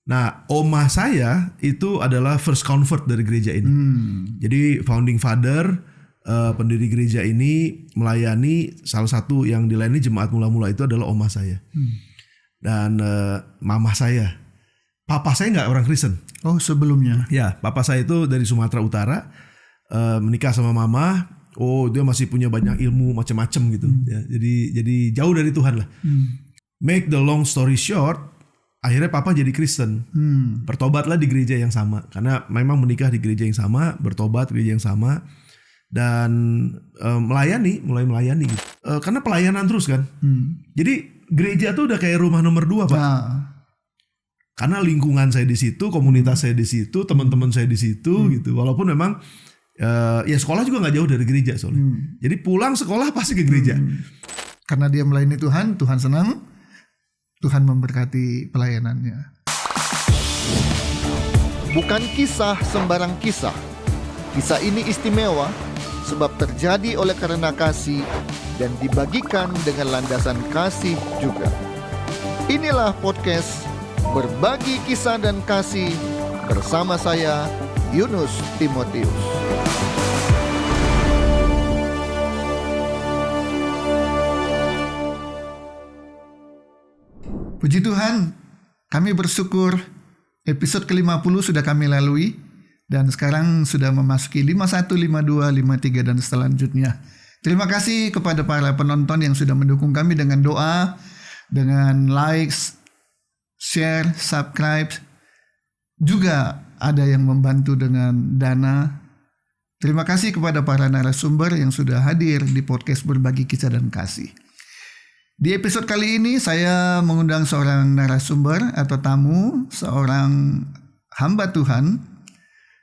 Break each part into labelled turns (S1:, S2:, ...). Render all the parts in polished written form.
S1: Nah, oma saya itu adalah first convert dari gereja ini. Jadi founding father, pendiri gereja ini melayani, salah satu yang dilayani jemaat mula-mula itu adalah oma saya. Dan mama saya. Papa saya nggak orang Kristen.
S2: Oh, sebelumnya.
S1: Ya, papa saya itu dari Sumatera Utara, menikah sama mama. Oh, dia masih punya banyak ilmu macam-macam gitu. Ya, jadi jauh dari Tuhan lah. Make the long story short, akhirnya papa jadi Kristen. Bertobatlah di gereja yang sama, karena memang menikah di gereja yang sama, bertobat di gereja yang sama, dan mulai melayani. Gitu. Karena pelayanan terus kan. Jadi gereja tuh udah kayak rumah nomor 2, Pak. Karena lingkungan saya di situ, komunitas saya di situ, teman-teman saya di situ gitu. Walaupun memang ya sekolah juga nggak jauh dari gereja soalnya. Jadi pulang sekolah pasti ke gereja.
S2: Karena dia melayani Tuhan, Tuhan senang, Tuhan memberkati pelayanannya.
S3: Bukan kisah sembarang kisah. Kisah ini istimewa sebab terjadi oleh karena kasih dan dibagikan dengan landasan kasih juga. Inilah podcast Berbagi Kisah dan Kasih bersama saya, Yunus Timotius.
S2: Puji Tuhan, kami bersyukur episode ke-50 sudah kami lalui dan sekarang sudah memasuki 51, 52, 53 dan selanjutnya. Terima kasih kepada para penonton yang sudah mendukung kami dengan doa, dengan likes, share, subscribe. Juga ada yang membantu dengan dana. Terima kasih kepada para narasumber yang sudah hadir di podcast Berbagi Kisah dan Kasih. Di episode kali ini saya mengundang seorang narasumber atau tamu, seorang hamba Tuhan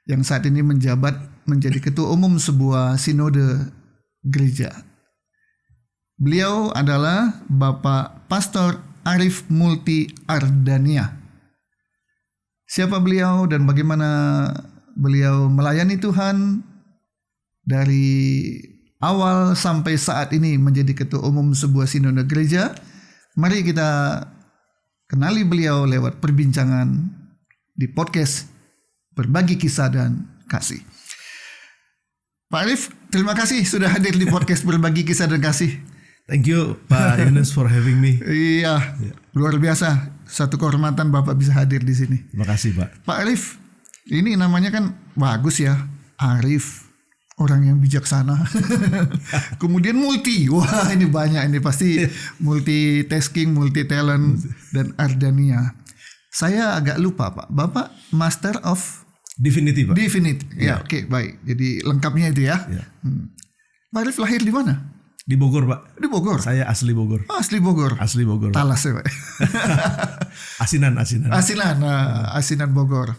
S2: yang saat ini menjabat menjadi ketua umum sebuah sinode gereja. Beliau adalah Bapak Pastor Arif Multi Ardania. Siapa beliau dan bagaimana beliau melayani Tuhan dari awal sampai saat ini menjadi ketua umum sebuah sinode gereja? Mari kita kenali beliau lewat perbincangan di podcast Berbagi Kisah dan Kasih. Pak Arif, terima kasih sudah hadir di podcast Berbagi Kisah dan Kasih.
S1: Thank you Pak Yunus for having me.
S2: Iya, luar biasa. Satu kehormatan Bapak bisa hadir di sini.
S1: Terima kasih Pak.
S2: Pak Arif, ini namanya kan bagus ya, Arif, orang yang bijaksana. Kemudian multi, wah ini banyak, ini pasti multitasking, multi talent dan Ardania. Saya agak lupa Pak, Bapak Master of
S1: Divinity Pak.
S2: Divinity, ya oke, baik. Jadi lengkapnya itu ya. Pak Arif lahir di mana?
S1: Di Bogor Pak.
S2: Di Bogor.
S1: Saya asli Bogor.
S2: Oh, asli Bogor.
S1: Asli Bogor.
S2: Talas ya Pak.
S1: Asinan.
S2: Asinan Bogor.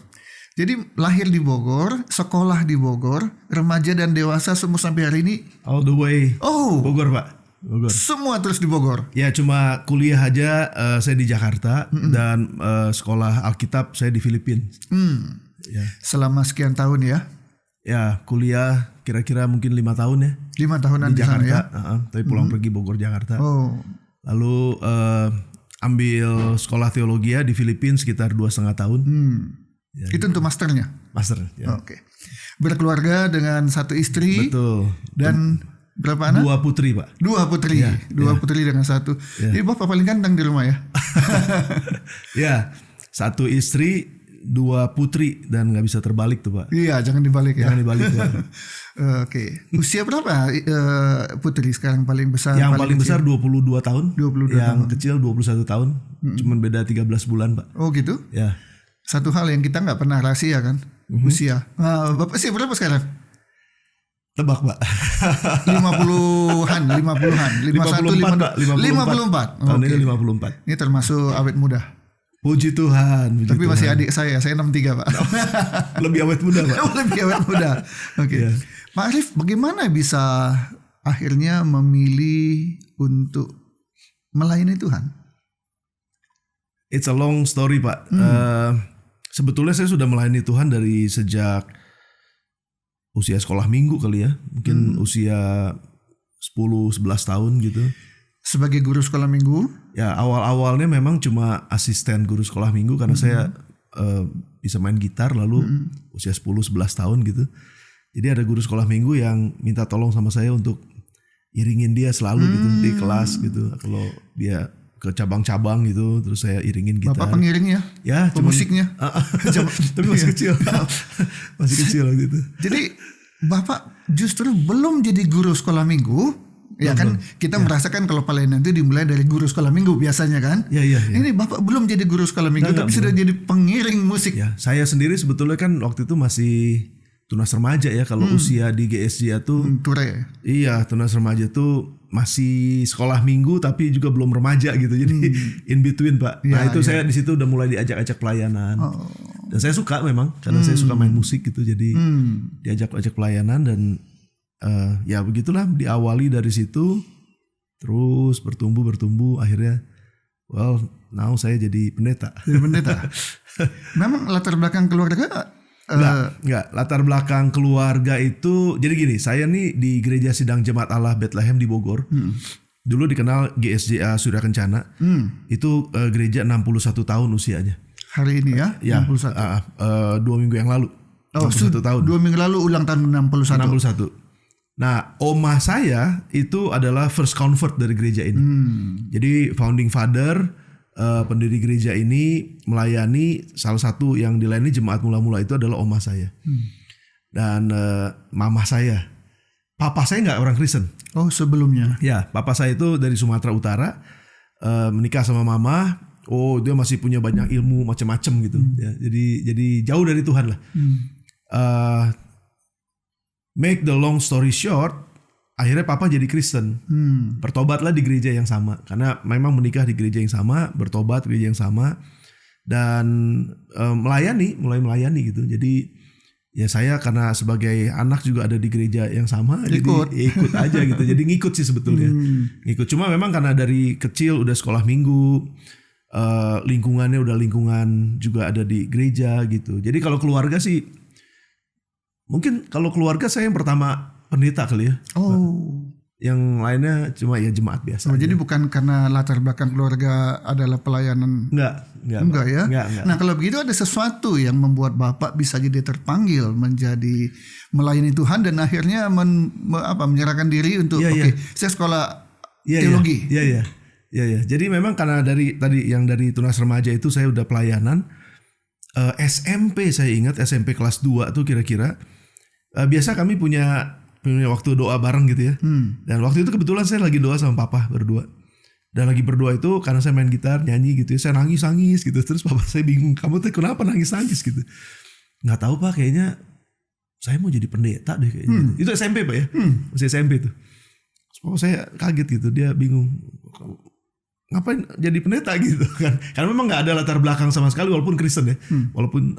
S2: Jadi lahir di Bogor, sekolah di Bogor, remaja dan dewasa semua sampai hari ini.
S1: All the way.
S2: Oh.
S1: Bogor Pak. Bogor.
S2: Semua terus di Bogor.
S1: Ya cuma kuliah aja saya di Jakarta dan sekolah Alkitab saya di Filipina. Ya.
S2: Selama sekian tahun ya.
S1: Ya kuliah kira-kira mungkin 5 tahun ya.
S2: 5 tahunan
S1: di Jakarta
S2: ya.
S1: Tapi pulang pergi Bogor Jakarta.
S2: Oh.
S1: Lalu ambil sekolah teologi di Filipina sekitar 2,5 tahun. Ya,
S2: itu untuk masternya.
S1: Master. Ya.
S2: Oke. Berkeluarga dengan satu istri.
S1: Betul.
S2: Dan berapa anak?
S1: 2 putri Pak.
S2: 2 putri.
S1: Ya,
S2: 2 putri dengan satu. Jadi Bapak paling ganteng di rumah ya.
S1: Ya. 1 istri, 2 putri dan nggak bisa terbalik tuh Pak.
S2: Iya, jangan dibalik ya.
S1: Jangan dibalik ya.
S2: Oke. Usia berapa putri sekarang paling besar?
S1: Yang paling besar 22 tahun.
S2: 22
S1: yang
S2: tahun.
S1: kecil 21 tahun. Cuman beda 13 bulan Pak.
S2: Oh gitu?
S1: Ya.
S2: Satu hal yang kita nggak pernah rahasia kan, usia. Nah, Bapak sih berapa sekarang?
S1: Tebak Pak.
S2: 50-an.
S1: 54
S2: 54.
S1: Tahun
S2: Oke.
S1: ini 54.
S2: Ini termasuk awet muda.
S1: Puji Tuhan.
S2: Tapi masih adik saya 63 Pak.
S1: Lebih awet muda Pak.
S2: Lebih awet muda. Oke.
S1: Ya.
S2: Pak Arif, bagaimana bisa akhirnya memilih untuk melayani Tuhan?
S1: It's a long story Pak. Sebetulnya saya sudah melayani Tuhan dari sejak usia sekolah minggu kali ya. Mungkin usia 10-11 tahun gitu.
S2: Sebagai guru sekolah minggu?
S1: Ya awal-awalnya memang cuma asisten guru sekolah minggu karena saya bisa main gitar lalu usia 10-11 tahun gitu. Jadi ada guru sekolah minggu yang minta tolong sama saya untuk iringin dia selalu gitu di kelas gitu. Kalau dia ke cabang-cabang gitu terus saya iringin gitar.
S2: Bapak pengiringnya?
S1: Ya,
S2: pemusiknya?
S1: Tapi masih kecil. Masih kecil waktu itu.
S2: Jadi Bapak justru belum jadi guru sekolah minggu. Ya kan kita merasakan kalau pelayanan itu dimulai dari guru sekolah minggu biasanya kan.
S1: Iya.
S2: Ini Bapak belum jadi guru sekolah minggu tapi sudah jadi pengiring musik.
S1: Ya, saya sendiri sebetulnya kan waktu itu masih tunas remaja ya. Kalau usia di GSJ tuh
S2: Ture.
S1: iya, tunas remaja tuh masih sekolah minggu tapi juga belum remaja gitu. Jadi in between, Pak. Nah, itu saya di situ udah mulai diajak-ajak pelayanan. Dan saya suka memang karena saya suka main musik gitu. Jadi diajak-ajak pelayanan dan ya begitulah, diawali dari situ terus bertumbuh akhirnya now saya jadi pendeta.
S2: Jadi pendeta. Memang latar belakang keluarga
S1: Enggak, latar belakang keluarga itu jadi gini, saya nih di Gereja Sidang Jemaat Allah Bethlehem di Bogor. Dulu dikenal GSJA Surya Kencana. Itu gereja 61 tahun usianya.
S2: Hari ini ya?
S1: Ya,
S2: 61.
S1: 2 minggu yang lalu. 61 tahun.
S2: 2 minggu lalu ulang tahun 61.
S1: Nah, omah saya itu adalah first convert dari gereja ini. Jadi founding father, pendiri gereja ini melayani, salah satu yang dilayani jemaat mula-mula itu adalah omah saya. Dan mamah saya. Papa saya nggak orang Kristen.
S2: Oh, sebelumnya.
S1: Ya, papa saya itu dari Sumatera Utara, menikah sama mama. Oh, dia masih punya banyak ilmu macam-macam gitu. Ya, jadi jauh dari Tuhan lah. Make the long story short, akhirnya papa jadi Kristen. Bertobatlah di gereja yang sama. Karena memang menikah di gereja yang sama, bertobat di gereja yang sama. Dan mulai melayani gitu. Jadi ya saya karena sebagai anak juga ada di gereja yang sama.
S2: Ikut.
S1: Jadi ikut aja gitu. Jadi ngikut sih sebetulnya. Ngikut. Cuma memang karena dari kecil udah sekolah minggu. Lingkungannya udah lingkungan juga ada di gereja gitu. Jadi kalau keluarga sih, mungkin kalau keluarga saya yang pertama pendeta kali ya.
S2: Oh.
S1: Yang lainnya cuma ya jemaat biasa.
S2: Jadi bukan karena latar belakang keluarga adalah pelayanan.
S1: Enggak
S2: ya.
S1: Enggak.
S2: Nah, kalau begitu ada sesuatu yang membuat Bapak bisa jadi terpanggil menjadi melayani Tuhan dan akhirnya menyerahkan diri untuk saya sekolah teologi.
S1: Iya. Jadi memang karena dari tunas remaja itu saya udah pelayanan. SMP saya ingat, SMP kelas 2 tuh kira-kira. Biasa kami punya waktu doa bareng gitu ya. Dan waktu itu kebetulan saya lagi doa sama papa berdua. Dan lagi berdoa itu karena saya main gitar, nyanyi gitu ya. Saya nangis gitu. Terus papa saya bingung, kamu tuh kenapa nangis gitu. Gak tahu Pak, kayaknya saya mau jadi pendeta deh kayaknya. Itu SMP Pak ya. Masih SMP tuh. Terus papa saya kaget gitu, dia bingung. Ngapain jadi pendeta gitu kan? Karena memang nggak ada latar belakang sama sekali walaupun Kristen ya, walaupun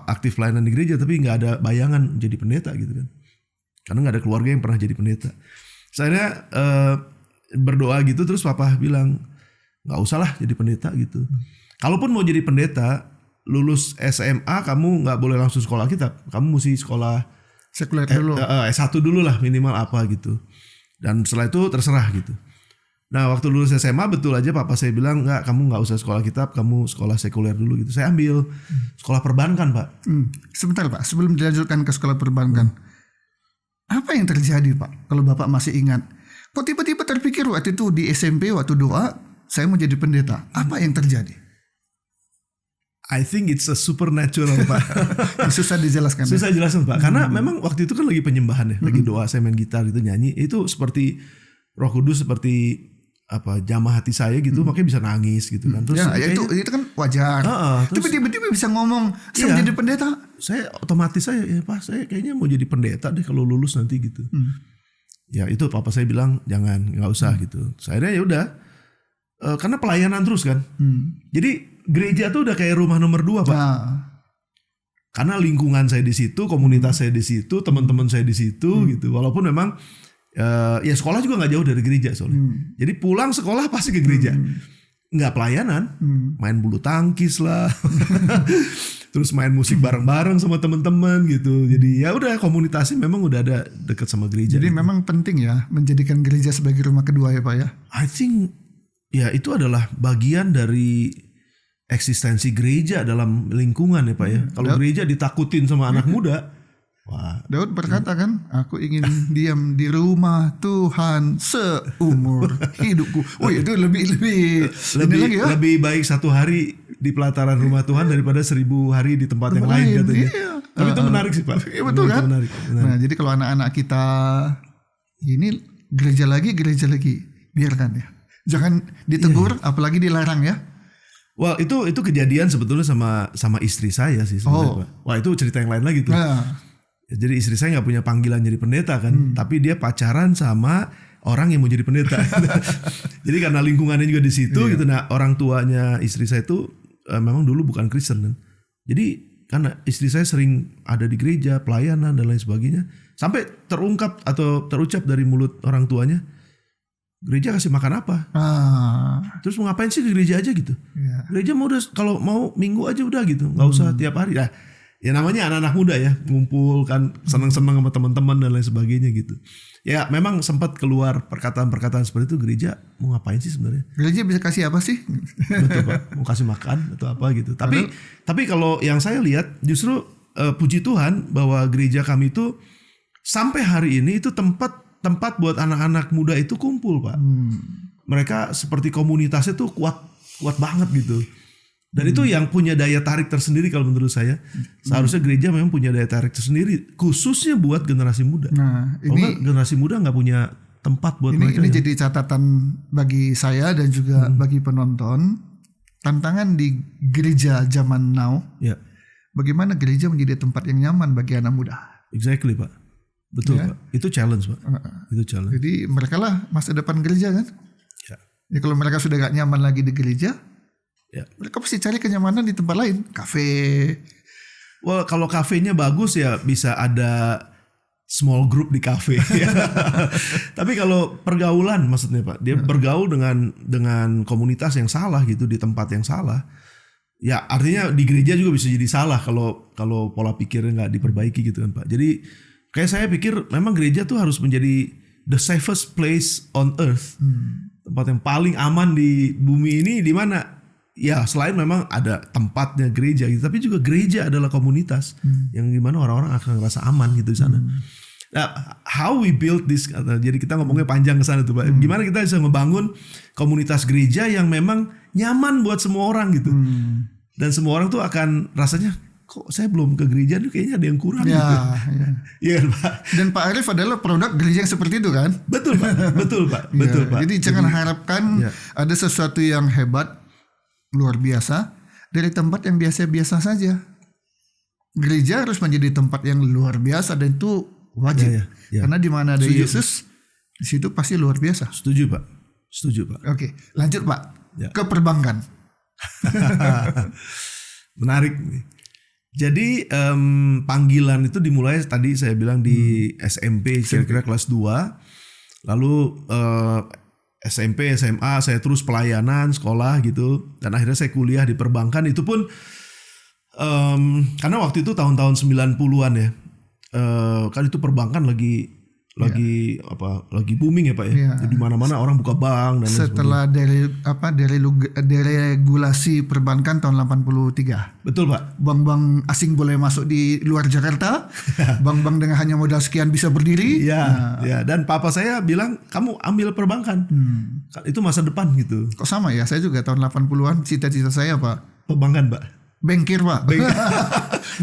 S1: aktif pelayanan di gereja, tapi nggak ada bayangan jadi pendeta gitu kan? Karena nggak ada keluarga yang pernah jadi pendeta. Saya berdoa gitu terus papa bilang nggak usah lah jadi pendeta gitu. Kalaupun mau jadi pendeta, lulus SMA kamu nggak boleh langsung sekolah kitab, kamu mesti sekolah
S2: sekuler dulu.
S1: S1 dulu lah minimal apa gitu. Dan setelah itu terserah gitu. Nah waktu lulus SMA betul aja papa saya bilang kamu nggak usah sekolah kitab, kamu sekolah sekuler dulu gitu. Saya ambil sekolah perbankan Pak.
S2: Sebentar Pak, sebelum dilanjutkan ke sekolah perbankan, apa yang terjadi Pak? Kalau Bapak masih ingat, kok tiba-tiba terpikir waktu itu di SMP waktu doa saya mau jadi pendeta? Apa yang terjadi?
S1: I think it's a supernatural Pak.
S2: Susah dijelaskan.
S1: Susah dijelaskan Pak. Karena memang waktu itu kan lagi penyembahan ya, lagi doa, saya main gitar gitu nyanyi, itu seperti Roh Kudus seperti jamah hati saya gitu, makanya bisa nangis gitu kan. Terus
S2: itu kan wajar. Tapi tiba-tiba bisa ngomong saya menjadi pendeta.
S1: Saya otomatis Pak saya kayaknya mau jadi pendeta deh kalau lulus nanti gitu. Ya itu papa saya bilang jangan, nggak usah gitu. Akhirnya ya udah, karena pelayanan terus kan. Jadi gereja tuh udah kayak rumah nomor 2 Pak. Karena lingkungan saya di situ, komunitas saya di situ, teman-teman saya di situ gitu. Walaupun memang ya sekolah juga nggak jauh dari gereja soalnya. Jadi pulang sekolah pasti ke gereja. Nggak pelayanan, main bulu tangkis lah, terus main musik bareng-bareng sama teman-teman gitu. Jadi ya udah komunitasnya memang udah ada dekat sama gereja.
S2: Jadi
S1: gitu.
S2: memang penting ya menjadikan gereja sebagai rumah kedua ya Pak ya.
S1: I think ya itu adalah bagian dari eksistensi gereja dalam lingkungan ya Pak ya. Kalau gereja ditakutin sama anak muda, wah.
S2: Daud berkata kan, aku ingin diam di rumah Tuhan seumur hidupku. Oh itu lebih lagi ya.
S1: Lebih baik 1 hari di pelataran rumah Tuhan daripada 1000 hari di tempat yang lain katanya.
S2: Iya.
S1: Tapi itu menarik sih Pak.
S2: Iya betul kan.
S1: Menarik.
S2: Nah jadi kalau anak-anak kita ini gereja lagi, biarkan ya. Jangan ditegur, apalagi dilarang ya.
S1: Wah itu kejadian sebetulnya sama istri saya sih sebenarnya Pak. Wah itu cerita yang lain lagi tuh. Jadi istri saya nggak punya panggilan jadi pendeta kan, tapi dia pacaran sama orang yang mau jadi pendeta. Jadi karena lingkungannya juga di situ gitu. Nah orang tuanya istri saya itu memang dulu bukan Kristen kan. Jadi karena istri saya sering ada di gereja, pelayanan dan lain sebagainya, sampai terungkap atau terucap dari mulut orang tuanya, gereja kasih makan apa? Terus mau ngapain sih ke gereja aja gitu? Gereja mau udah kalau mau minggu aja udah gitu, nggak usah tiap hari. Nah, ya namanya anak-anak muda ya, ngumpul kan senang-senang sama teman-teman dan lain sebagainya gitu. Ya memang sempat keluar perkataan-perkataan seperti itu, gereja mau ngapain sih sebenarnya?
S2: Gereja bisa kasih apa sih?
S1: Betul Pak, mau kasih makan atau apa gitu. Tapi kalau yang saya lihat justru puji Tuhan bahwa gereja kami itu sampai hari ini itu tempat buat anak-anak muda itu kumpul Pak. Mereka seperti komunitasnya tuh kuat banget gitu. Dan itu yang punya daya tarik tersendiri kalau menurut saya. Seharusnya gereja memang punya daya tarik tersendiri, khususnya buat generasi muda.
S2: Nah, ini
S1: generasi muda nggak punya tempat buat mereka.
S2: Ini jadi catatan bagi saya dan juga bagi penonton. Tantangan di gereja zaman now.
S1: Ya.
S2: Bagaimana gereja menjadi tempat yang nyaman bagi anak muda?
S1: Exactly Pak. Betul Pak. Itu challenge Pak. Itu challenge.
S2: Jadi mereka lah masa depan gereja kan. Ya kalau mereka sudah gak nyaman lagi di gereja, mereka pasti cari kenyamanan di tempat lain, kafe.
S1: Well, kalau kafenya bagus ya bisa ada small group di kafe. Tapi kalau pergaulan maksudnya Pak, dia bergaul dengan komunitas yang salah gitu di tempat yang salah. Ya artinya di gereja juga bisa jadi salah kalau pola pikirnya nggak diperbaiki gitu kan Pak. Jadi kayak saya pikir memang gereja tuh harus menjadi the safest place on earth. Tempat yang paling aman di bumi ini di mana? Ya selain memang ada tempatnya gereja gitu, tapi juga gereja adalah komunitas yang dimana orang-orang akan merasa aman gitu di sana. Nah, how we build this? Jadi kita ngomongnya panjang ke sana tuh Pak. Gimana kita bisa membangun komunitas gereja yang memang nyaman buat semua orang gitu. Dan semua orang tuh akan rasanya kok saya belum ke gereja tuh kayaknya ada yang kurang gitu. Iya kan Pak.
S2: Dan Pak Arif adalah produk gereja yang seperti itu kan?
S1: Betul Pak. Betul Pak. Pak.
S2: Jadi jangan harapkan ada sesuatu yang hebat, luar biasa dari tempat yang biasa-biasa saja. Gereja harus menjadi tempat yang luar biasa dan itu wajib. Karena di mana ada Yesus, di situ pasti luar biasa.
S1: Setuju Pak.
S2: Oke, lanjut Pak. Ke perbankan.
S1: Menarik nih. Jadi panggilan itu dimulai tadi saya bilang di SMP kira-kira kelas 2. Lalu SMP, SMA saya terus pelayanan sekolah gitu. Dan akhirnya saya kuliah di perbankan. Itu pun karena waktu itu tahun-tahun 90-an ya. Kan itu perbankan lagi booming ya Pak ya. Di mana-mana orang buka bank dan
S2: setelah deregulasi perbankan tahun 83.
S1: Betul Pak.
S2: Bank-bank asing boleh masuk di luar Jakarta. Bank-bank dengan hanya modal sekian bisa berdiri.
S1: Ya, dan papa saya bilang kamu ambil perbankan. Itu masa depan gitu.
S2: Kok sama ya? Saya juga tahun 80-an cita-cita saya Pak.
S1: Perbankan Pak.
S2: Bengkir Pak.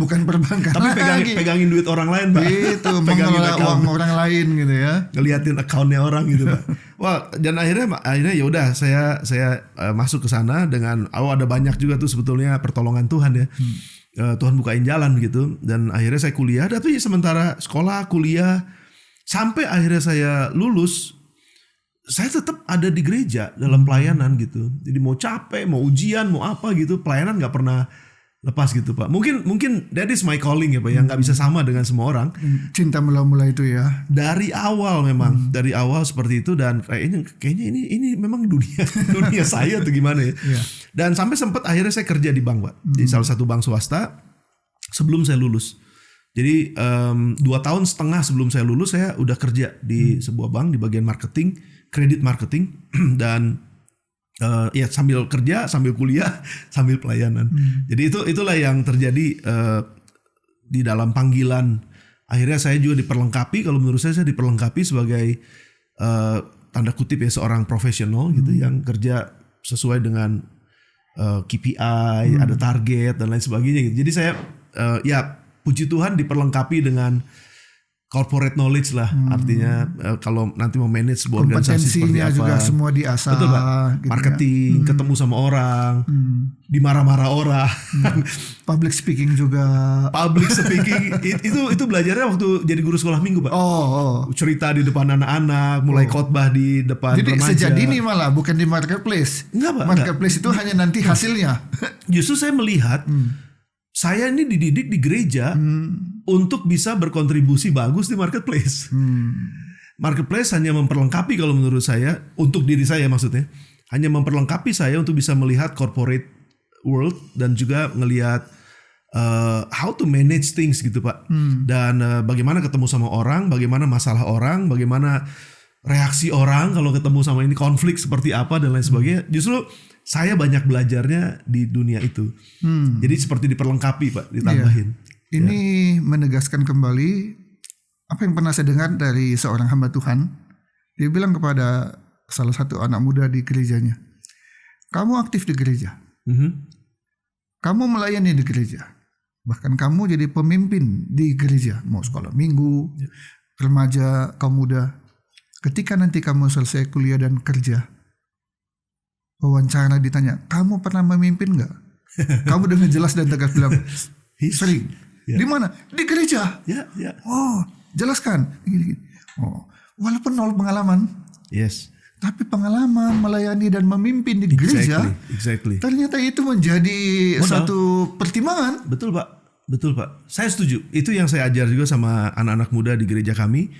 S2: Bukan perbankan.
S1: Tapi pegangin duit orang lain Pak.
S2: Itu mengelola uang orang lain gitu ya.
S1: Ngeliatin akunnya orang gitu Pak. Wah, dan akhirnya ya udah saya masuk ke sana dengan ada banyak juga tuh sebetulnya pertolongan Tuhan ya. Tuhan bukain jalan gitu. Dan akhirnya saya kuliah. Tapi sementara sekolah, kuliah sampai akhirnya saya lulus, saya tetap ada di gereja dalam pelayanan gitu. Jadi mau capek, mau ujian, mau apa gitu, pelayanan nggak pernah lepas gitu Pak. Mungkin that is my calling ya Pak, yang nggak bisa sama dengan semua orang.
S2: Cinta mula-mula itu ya.
S1: Dari awal memang, dari awal seperti itu dan kayaknya ini memang dunia saya atau gimana ya. Dan sampai sempat akhirnya saya kerja di bank Pak, di salah satu bank swasta sebelum saya lulus. Jadi 2,5 tahun sebelum saya lulus saya udah kerja di sebuah bank di bagian marketing, kredit marketing dan Ya sambil kerja, sambil kuliah, sambil pelayanan. Jadi itulah yang terjadi di dalam panggilan. Akhirnya saya juga diperlengkapi, kalau menurut saya diperlengkapi sebagai tanda kutip ya seorang profesional gitu yang kerja sesuai dengan KPI, ada target dan lain sebagainya gitu. Jadi saya ya puji Tuhan diperlengkapi dengan corporate knowledge lah, artinya kalau nanti mau manage sebuah organisasi seperti apa,
S2: juga semua diasah.
S1: Betul Pak, gitu marketing, ketemu sama orang, dimarah-marah orang,
S2: public speaking juga.
S1: Public speaking itu belajarnya waktu jadi guru sekolah minggu Pak. Cerita di depan anak-anak, mulai khotbah di depan
S2: jadi
S1: remaja.
S2: Sejak dini malah, bukan di marketplace.
S1: Enggak Pak.
S2: Marketplace itu hanya nanti hasilnya.
S1: Justru saya melihat saya ini dididik di gereja untuk bisa berkontribusi bagus di marketplace. Marketplace hanya memperlengkapi kalau menurut saya, untuk diri saya maksudnya, hanya memperlengkapi saya untuk bisa melihat corporate world dan juga ngelihat how to manage things gitu Pak. Dan bagaimana ketemu sama orang, bagaimana masalah orang, bagaimana reaksi orang kalau ketemu sama ini, konflik seperti apa dan lain sebagainya. Justru saya banyak belajarnya di dunia itu. Jadi seperti diperlengkapi Pak, ditambahin.
S2: Ini menegaskan kembali apa yang pernah saya dengar dari seorang hamba Tuhan. Dia bilang kepada salah satu anak muda di gerejanya, kamu aktif di gereja, kamu melayani di gereja, bahkan kamu jadi pemimpin di gereja, mau sekolah minggu, remaja, kaum muda. Ketika nanti kamu selesai kuliah dan kerja, wawancara ditanya, kamu pernah memimpin nggak? Kamu dengan jelas dan tegas bilang, sering. Di mana? Di gereja. Oh, jelaskan. Oh, walaupun nol pengalaman.
S1: Yes.
S2: Tapi pengalaman melayani dan memimpin di gereja, ternyata itu menjadi satu pertimbangan.
S1: Betul Pak. Saya setuju. Itu yang saya ajar juga sama anak-anak muda di gereja kami.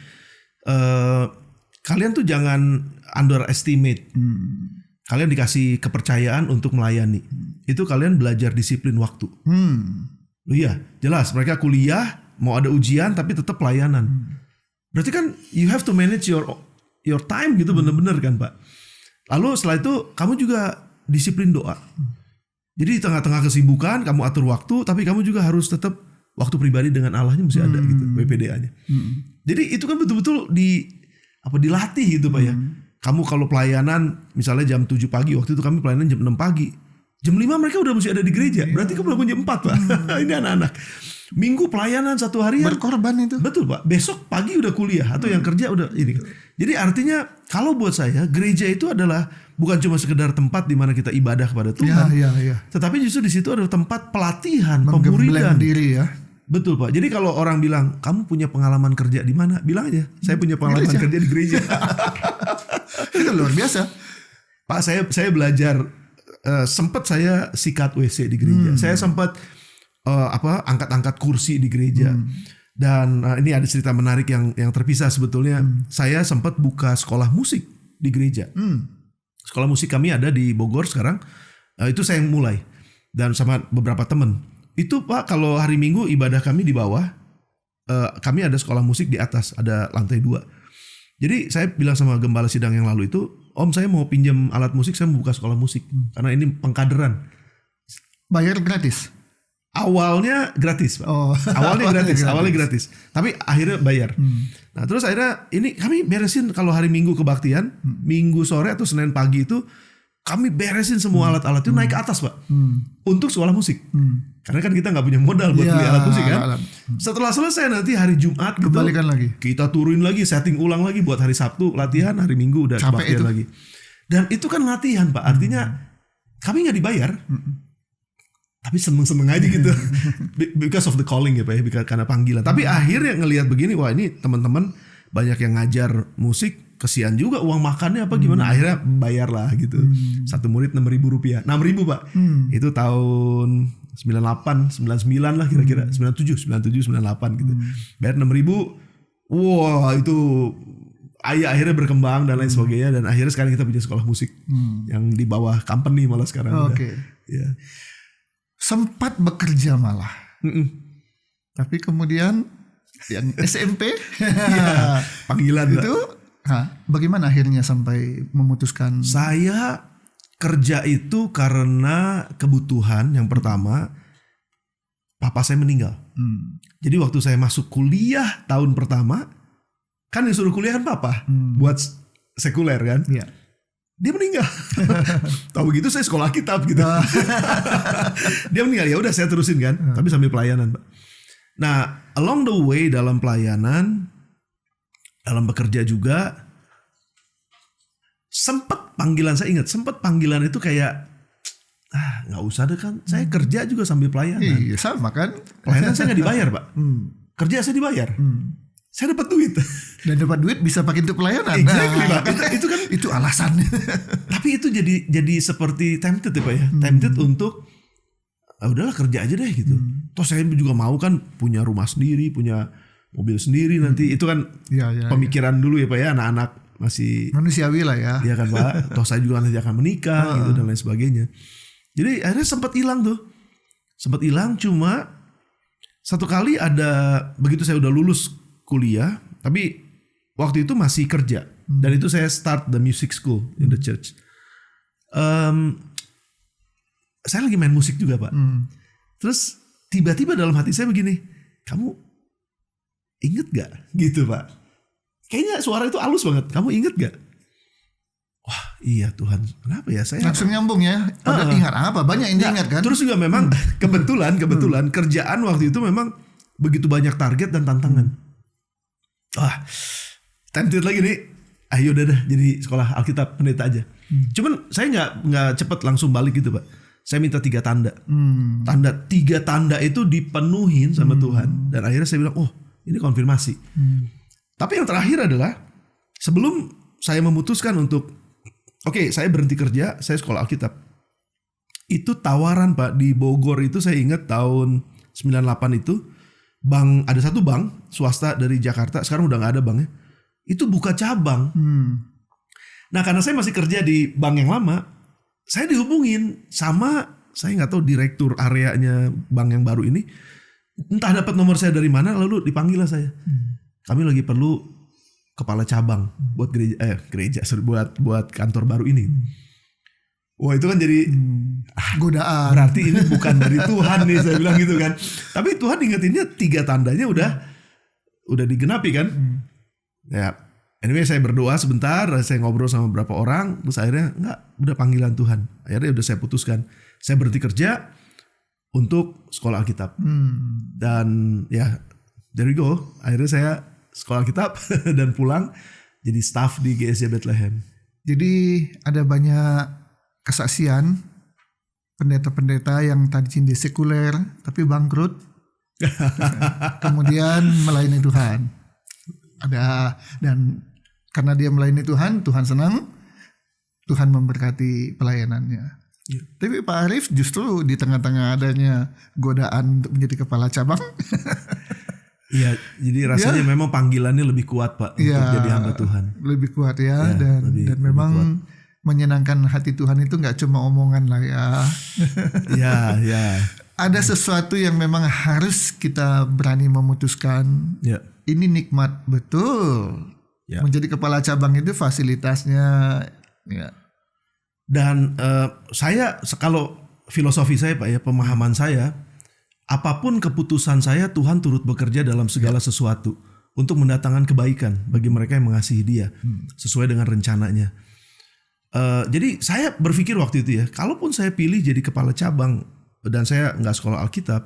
S1: Kalian tuh jangan underestimate. Kalian dikasih kepercayaan untuk melayani. Itu kalian belajar disiplin waktu. Iya, jelas. Mereka kuliah, mau ada ujian, tapi tetap pelayanan. Berarti kan you have to manage your time gitu, bener-bener kan Pak. Lalu setelah itu kamu juga disiplin doa. Jadi di tengah-tengah kesibukan kamu atur waktu, tapi kamu juga harus tetap waktu pribadi dengan Allahnya mesti ada gitu, WPDA-nya. Jadi itu kan betul-betul dilatih gitu Pak ya. Kamu kalau pelayanan misalnya jam 7 pagi, waktu itu kami pelayanan jam 6 pagi. Jam 5 mereka udah mesti ada di gereja. Berarti kamu bangun jam 4 Pak. Ini anak-anak. Minggu pelayanan satu harian.
S2: Berkorban itu.
S1: Betul Pak. Besok pagi udah kuliah atau yang kerja udah ini. Jadi artinya kalau buat saya gereja itu adalah bukan cuma sekedar tempat di mana kita ibadah kepada Tuhan. Tetapi justru di situ ada tempat pelatihan, pemuridan
S2: diri ya.
S1: Betul Pak. Jadi kalau orang bilang kamu punya pengalaman kerja di mana? Bilang aja, saya punya pengalaman kerja di gereja.
S2: Itu luar biasa.
S1: Pak, saya belajar sempat saya sikat WC di gereja. Saya sempat angkat-angkat kursi di gereja. Dan ini ada cerita menarik yang terpisah sebetulnya. Saya sempat buka sekolah musik di gereja. Sekolah musik kami ada di Bogor sekarang. Itu saya yang mulai dan sama beberapa teman. Itu Pak, kalau hari Minggu ibadah kami di bawah, kami ada sekolah musik di atas, ada lantai 2. Jadi saya bilang sama gembala sidang yang lalu itu, Om saya mau pinjam alat musik, saya mau buka sekolah musik. Karena ini pengkaderan.
S2: Bayar gratis?
S1: Awalnya gratis Pak. Awalnya gratis. Tapi akhirnya bayar. Nah terus akhirnya ini kami beresin kalau hari Minggu kebaktian, Minggu sore atau Senin pagi itu, kami beresin semua alat-alat itu naik ke atas Pak. Untuk sekolah musik. Karena kan kita gak punya modal buat beli alat musik kan. Setelah selesai nanti hari Jumat gitu,
S2: kembalikan lagi.
S1: Kita turunin lagi, setting ulang lagi buat hari Sabtu latihan, hari Minggu udah kebaktian lagi. Dan itu kan latihan Pak. Artinya kami gak dibayar. Tapi seneng-seneng aja gitu. Because of the calling ya Pak ya, karena panggilan. Tapi akhirnya ngelihat begini, wah ini teman-teman banyak yang ngajar musik, kesian juga uang makannya apa gimana. Akhirnya bayar lah gitu. Satu murid Rp6.000. 6.000 Pak. Itu tahun 98, 99 lah kira-kira. 97, 98 gitu. Bayar 6.000. Wah itu akhirnya berkembang dan lain sebagainya. Dan akhirnya sekarang kita punya sekolah musik. Yang di bawah company malah sekarang.
S2: Oke.
S1: Ya.
S2: Sempat bekerja malah. Tapi kemudian yang SMP
S1: panggilan
S2: itu bagaimana akhirnya sampai memutuskan?
S1: Saya kerja itu karena kebutuhan yang pertama, papa saya meninggal. Jadi waktu saya masuk kuliah tahun pertama, kan yang suruh kuliah kan papa, buat sekuler kan.
S2: Iya.
S1: Dia meninggal. Tahu begitu saya sekolah kitab gitu. Dia meninggal, ya udah saya terusin kan, tapi sambil pelayanan, Pak. Nah, along the way dalam pelayanan, dalam bekerja juga, sempat panggilan, saya ingat, sempat panggilan itu kayak nggak usah deh kan, saya kerja juga sambil pelayanan.
S2: Iya, sama kan.
S1: Pelayanan saya nggak dibayar, Pak. Kerja saya dibayar. Saya dapat duit.
S2: Dan dapat duit bisa pakai untuk pelayanan.
S1: Exactly, Pak. Itu kan
S2: itu alasannya.
S1: tapi itu jadi seperti tempted ya, Pak ya. Tempted untuk udahlah kerja aja deh gitu. Toh saya juga mau kan punya rumah sendiri, punya mobil sendiri nanti. Itu kan pemikiran dulu ya, Pak ya, anak-anak masih
S2: manusiawi lah ya.
S1: Iya kan, Pak. Toh saya juga nanti akan menikah gitu dan lain sebagainya. Jadi akhirnya sempat hilang tuh. Sempat hilang, cuma satu kali ada, begitu saya udah lulus kuliah, tapi waktu itu masih kerja. Dan itu saya start the music school in the church. Saya lagi main musik juga, Pak. Terus tiba-tiba dalam hati saya begini, kamu inget gak? Gitu, Pak. Kayaknya suara itu halus banget. Kamu inget gak? Wah iya Tuhan, kenapa ya saya
S2: langsung nyambung ya. Pada ingat apa? Banyak yang diingat kan.
S1: Terus juga memang kebetulan kerjaan waktu itu memang begitu banyak target dan tantangan. Tempted lagi nih. Ayo udah jadi sekolah Alkitab pendeta aja. Cuman saya nggak cepet langsung balik gitu, Pak. Saya minta 3 tanda. Tiga tanda itu dipenuhin sama Tuhan. Dan akhirnya saya bilang, oh ini konfirmasi. Tapi yang terakhir adalah sebelum saya memutuskan untuk oke, saya berhenti kerja, saya sekolah Alkitab. Itu tawaran, Pak, di Bogor itu saya ingat tahun 98 itu. Ada satu bank swasta dari Jakarta, sekarang udah gak ada banknya. Itu buka cabang. Nah karena saya masih kerja di bank yang lama, saya dihubungin sama, saya gak tahu direktur areanya bank yang baru ini. Entah dapat nomor saya dari mana, lalu dipanggil lah saya. Kami lagi perlu kepala cabang buat gereja buat kantor baru ini. Wah itu kan jadi
S2: godaan.
S1: Berarti ini bukan dari Tuhan nih, saya bilang gitu kan. Tapi Tuhan ingetinnya 3 tandanya udah digenapi kan. Ya anyway saya berdoa sebentar, saya ngobrol sama beberapa orang, terus akhirnya udah panggilan Tuhan. Akhirnya udah saya putuskan, saya berhenti kerja untuk sekolah Alkitab. Dan ya there we go. Akhirnya saya sekolah Alkitab dan pulang jadi staff di GSJ Bethlehem.
S2: Jadi ada banyak kesaksian pendeta-pendeta yang tadi di sekuler tapi bangkrut, kemudian melayani Tuhan. Dan karena dia melayani Tuhan, Tuhan senang, Tuhan memberkati pelayanannya. Ya. Tapi Pak Arif justru di tengah-tengah adanya godaan untuk menjadi kepala cabang.
S1: Iya, jadi rasanya memang panggilannya lebih kuat, Pak, untuk jadi hamba Tuhan.
S2: Lebih kuat ya, dan memang menyenangkan hati Tuhan itu nggak cuma omongan lah ya.
S1: Ya.
S2: Ada sesuatu yang memang harus kita berani memutuskan.
S1: Ya.
S2: Ini nikmat betul. Ya. Menjadi kepala cabang itu fasilitasnya. Ya.
S1: Dan saya kalau filosofi saya, Pak ya, pemahaman saya, apapun keputusan saya, Tuhan turut bekerja dalam segala sesuatu untuk mendatangkan kebaikan bagi mereka yang mengasihi Dia sesuai dengan rencananya. Jadi saya berpikir waktu itu ya, kalaupun saya pilih jadi kepala cabang dan saya nggak sekolah Alkitab,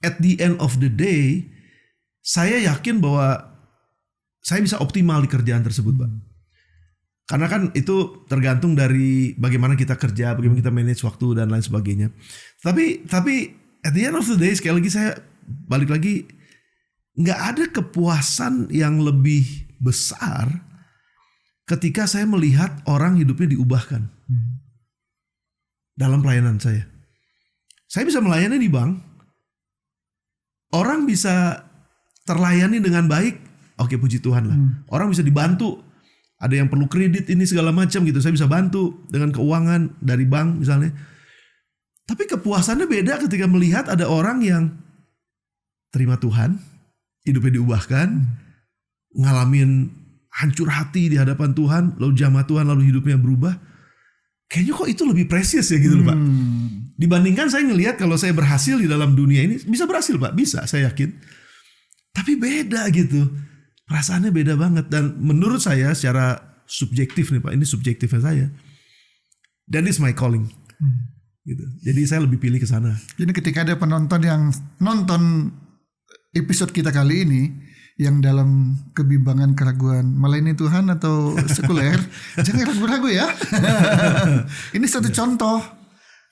S1: at the end of the day, saya yakin bahwa saya bisa optimal di kerjaan tersebut, Pak. Karena kan itu tergantung dari bagaimana kita kerja, bagaimana kita manage waktu dan lain sebagainya. Tapi at the end of the day, sekali lagi saya balik lagi, nggak ada kepuasan yang lebih besar ketika saya melihat orang hidupnya diubahkan dalam pelayanan saya. Saya bisa melayani di bank, orang bisa terlayani dengan baik, oke puji Tuhan lah. Orang bisa dibantu, ada yang perlu kredit ini segala macam gitu, saya bisa bantu dengan keuangan dari bank misalnya. Tapi kepuasannya beda ketika melihat ada orang yang terima Tuhan, hidupnya diubahkan, ngalamin hancur hati di hadapan Tuhan, lalu jamah Tuhan, lalu hidupnya berubah. kayaknya kok itu lebih precious ya gitu loh Pak. Dibandingkan saya ngelihat kalau saya berhasil di dalam dunia ini, bisa berhasil Pak, bisa saya yakin. Tapi beda gitu, perasaannya beda banget. Dan menurut saya secara subjektif nih Pak, ini subjektifnya saya, that is my calling. Gitu. Jadi saya lebih pilih ke sana.
S2: Jadi ketika ada penonton yang nonton episode kita kali ini yang dalam kebimbangan keraguan melayani Tuhan atau sekuler, jangan ragu-ragu ya. Ini satu contoh.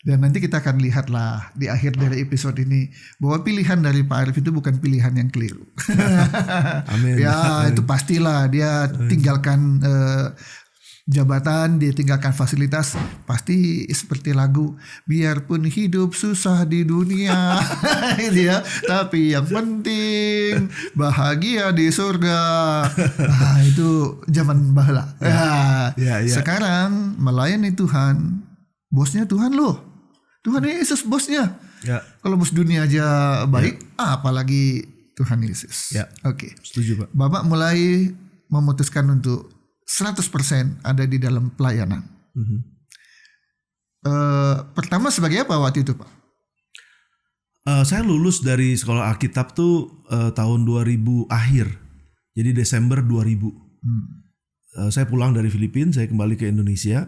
S2: Dan nanti kita akan lihatlah di akhir dari episode ini bahwa pilihan dari Pak Arif itu bukan pilihan yang keliru.
S1: Amin.
S2: Ya, itu pastilah dia tinggalkan jabatan, dia tinggalkan fasilitas, pasti seperti lagu biarpun hidup susah di dunia gitu ya, tapi yang penting bahagia di surga. Itu zaman bahala.
S1: Ya.
S2: Sekarang melayani Tuhan, bosnya Tuhan loh, Tuhan Yesus bosnya.
S1: Ya.
S2: Kalau bos dunia aja baik, apalagi Tuhan Yesus.
S1: Ya.
S2: Oke.
S1: Setuju Pak.
S2: Bapak mulai memutuskan untuk 100% ada di dalam pelayanan. Pertama sebagai apa waktu itu Pak?
S1: Saya lulus dari sekolah Alkitab tuh tahun 2000 akhir. Jadi Desember 2000. Saya pulang dari Filipina, saya kembali ke Indonesia.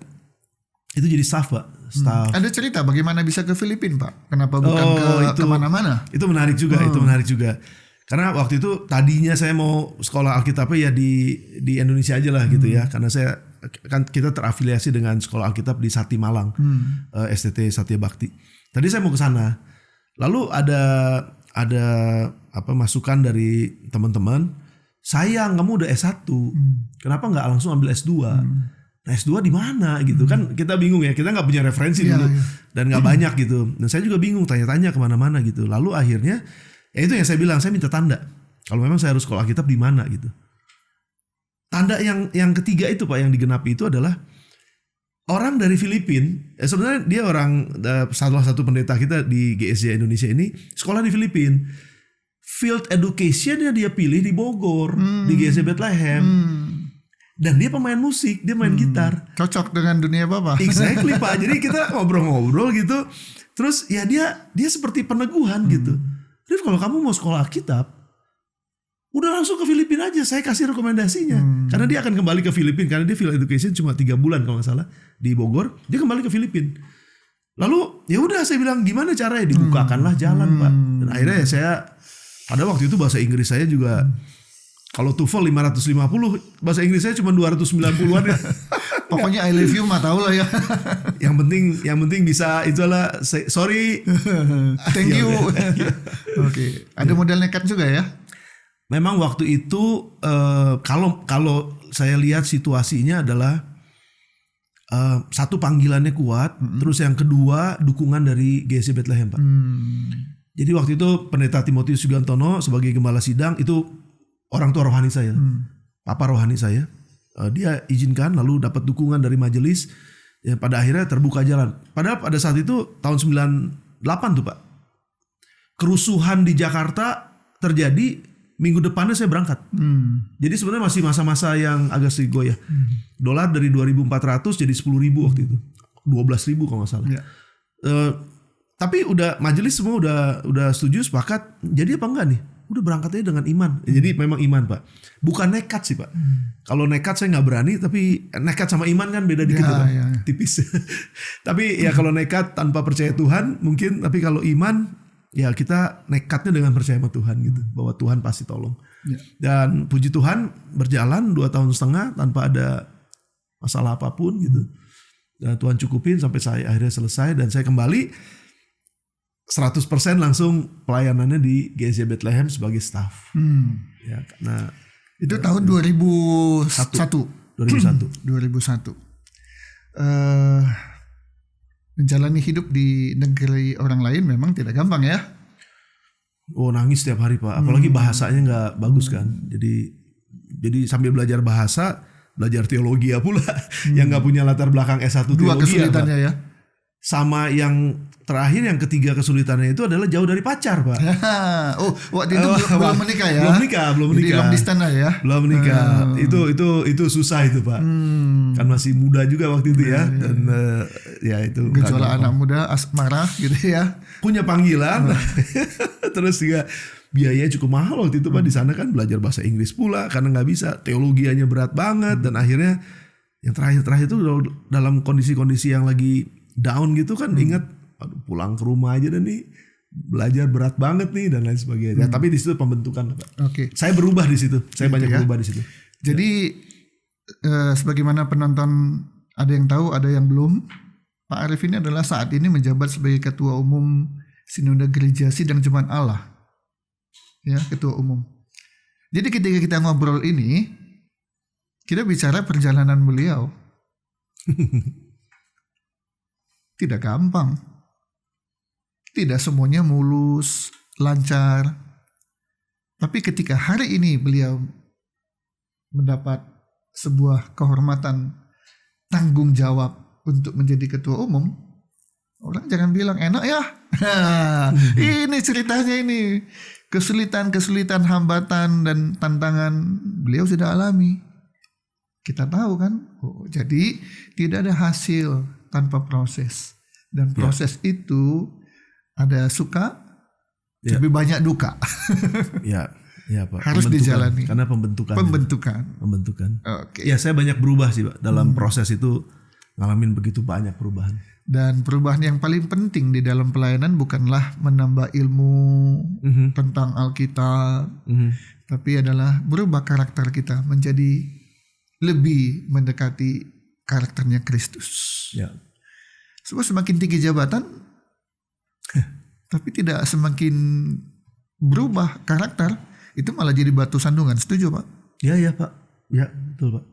S1: Itu jadi staff Pak. Staff.
S2: Ada cerita bagaimana bisa ke Filipina Pak? Kenapa bukan kemana-mana?
S1: Itu menarik juga, itu menarik juga. Karena waktu itu tadinya saya mau sekolah Alkitabnya ya di Indonesia aja lah gitu ya. Karena kita terafiliasi dengan sekolah Alkitab di Sati Malang, STT Satya Bakti. Tadi saya mau ke sana. Lalu ada masukan dari teman-teman, sayang kamu udah S1, kenapa nggak langsung ambil S2? Nah, S2 di mana gitu kan, kita bingung ya, kita nggak punya referensi dulu dan nggak banyak gitu. Dan saya juga bingung tanya-tanya kemana-mana gitu. Lalu akhirnya ya itu yang saya bilang, saya minta tanda kalau memang saya harus sekolah Alkitab di mana gitu. Tanda yang ketiga itu Pak, yang digenapi itu adalah orang dari Filipina. Sebenarnya dia orang salah satu pendeta kita di GSJ Indonesia ini sekolah di Filipina. Field educationnya dia pilih di Bogor, di GSJ Bethlehem. Dan dia pemain musik, dia main gitar.
S2: Cocok dengan dunia Bapak.
S1: Exactly Pak. Jadi kita ngobrol-ngobrol gitu. Terus ya dia seperti peneguhan gitu. Rif, kalau kamu mau sekolah Alkitab, udah langsung ke Filipina aja. Saya kasih rekomendasinya. Karena dia akan kembali ke Filipina. Karena dia field education cuma 3 bulan kalau nggak salah di Bogor. Dia kembali ke Filipina. Lalu ya udah saya bilang gimana caranya, dibukakanlah jalan Pak. Dan akhirnya ya saya pada waktu itu bahasa Inggris saya juga kalau TOEFL 550, bahasa Inggris saya cuma 290-an ya.
S2: Pokoknya I love you mah tahu lah ya.
S1: Yang penting bisa itulah sorry.
S2: Thank you. Oke. Ada modal nekat juga ya.
S1: Memang waktu itu kalau saya lihat situasinya adalah satu panggilannya kuat, terus yang kedua dukungan dari GSJ Bethlehem Pak. Jadi waktu itu pendeta Timotius Sugiantono sebagai gembala sidang itu orang tua rohani saya, papa rohani saya. Dia izinkan lalu dapat dukungan dari majelis. Ya, pada akhirnya terbuka jalan. Padahal pada saat itu tahun 98 tuh Pak. Kerusuhan di Jakarta terjadi, minggu depannya saya berangkat. Jadi sebenarnya masih masa-masa yang agak sedikit goyah. Dolar dari 2.400 jadi 10.000 waktu itu. 12.000 kalau nggak salah. Ya. Tapi udah majelis semua udah setuju, sepakat. Jadi apa enggak nih? Udah berangkatnya dengan iman. Jadi memang iman Pak. Bukan nekat sih Pak. Kalau nekat saya nggak berani, tapi nekat sama iman kan beda dikit Pak. Ya. Tipis. Tapi ya kalau nekat tanpa percaya Tuhan mungkin, tapi kalau iman ya kita nekatnya dengan percaya sama Tuhan gitu. Bahwa Tuhan pasti tolong. Ya. Dan puji Tuhan berjalan 2,5 tahun tanpa ada masalah apapun gitu. Dan Tuhan cukupin sampai saya akhirnya selesai dan saya kembali 100% langsung pelayanannya di GSJ Bethlehem sebagai staff. Ya, karena
S2: itu tahun 2001.
S1: 2001.
S2: Menjalani hidup di negeri orang lain memang tidak gampang ya.
S1: Oh, nangis setiap hari Pak. Apalagi bahasanya nggak bagus kan. Jadi sambil belajar bahasa, belajar teologi ya pula. Yang nggak punya latar belakang S1 teologi.
S2: Dua kesulitannya ya.
S1: sama yang terakhir, yang ketiga kesulitannya itu adalah jauh dari pacar, Pak.
S2: Oh, waktu itu belum menikah ya?
S1: Belum
S2: Jadi
S1: menikah.
S2: long distance lah ya?
S1: Belum menikah. Itu susah itu, Pak. Kan masih muda juga waktu itu ya. Dan ya itu
S2: Gejolak anak muda, asmara gitu ya.
S1: punya panggilan. Terus juga biayanya cukup mahal waktu itu, Pak. Di sana kan belajar bahasa Inggris pula karena nggak bisa, teologianya berat banget, dan akhirnya yang terakhir itu dalam kondisi-kondisi yang lagi down gitu kan, ingat aduh, pulang ke rumah aja dan nih belajar berat banget nih dan lain sebagainya. Tapi di situ pembentukan, Pak.
S2: Oke.
S1: Saya berubah di situ. Saya
S2: Gitu
S1: banyak
S2: ya.
S1: berubah di situ.
S2: Jadi sebagaimana penonton ada yang tahu, ada yang belum, Pak Arief ini adalah saat ini menjabat sebagai Ketua Umum Sinode Gereja Sidang Jemaat Allah. Ya, Ketua Umum. Jadi ketika kita ngobrol ini, kita bicara perjalanan beliau. Tidak gampang. Tidak semuanya mulus, lancar. Tapi ketika hari ini beliau mendapat sebuah kehormatan, tanggung jawab untuk menjadi ketua umum, orang jangan bilang enak ya. Ini ceritanya ini. Kesulitan-kesulitan, hambatan dan tantangan beliau sudah alami. Kita tahu kan? Oh, jadi tidak ada hasil tanpa proses. Dan proses itu ada suka, lebih banyak duka.
S1: Ya, Pak.
S2: Harus
S1: Pembentukan.
S2: dijalani.
S1: Karena pembentukan.
S2: Oke.
S1: Ya, saya banyak berubah sih, Pak. Dalam proses itu ngalamin begitu banyak perubahan.
S2: Dan perubahan yang paling penting di dalam pelayanan bukanlah menambah ilmu tentang Alkitab, tapi adalah berubah karakter kita menjadi lebih mendekati karakternya Kristus.
S1: Ya.
S2: Sebab semakin tinggi jabatan, tapi tidak semakin berubah karakter, itu malah jadi batu sandungan. Setuju, Pak?
S1: Ya, Pak. Ya, betul, Pak.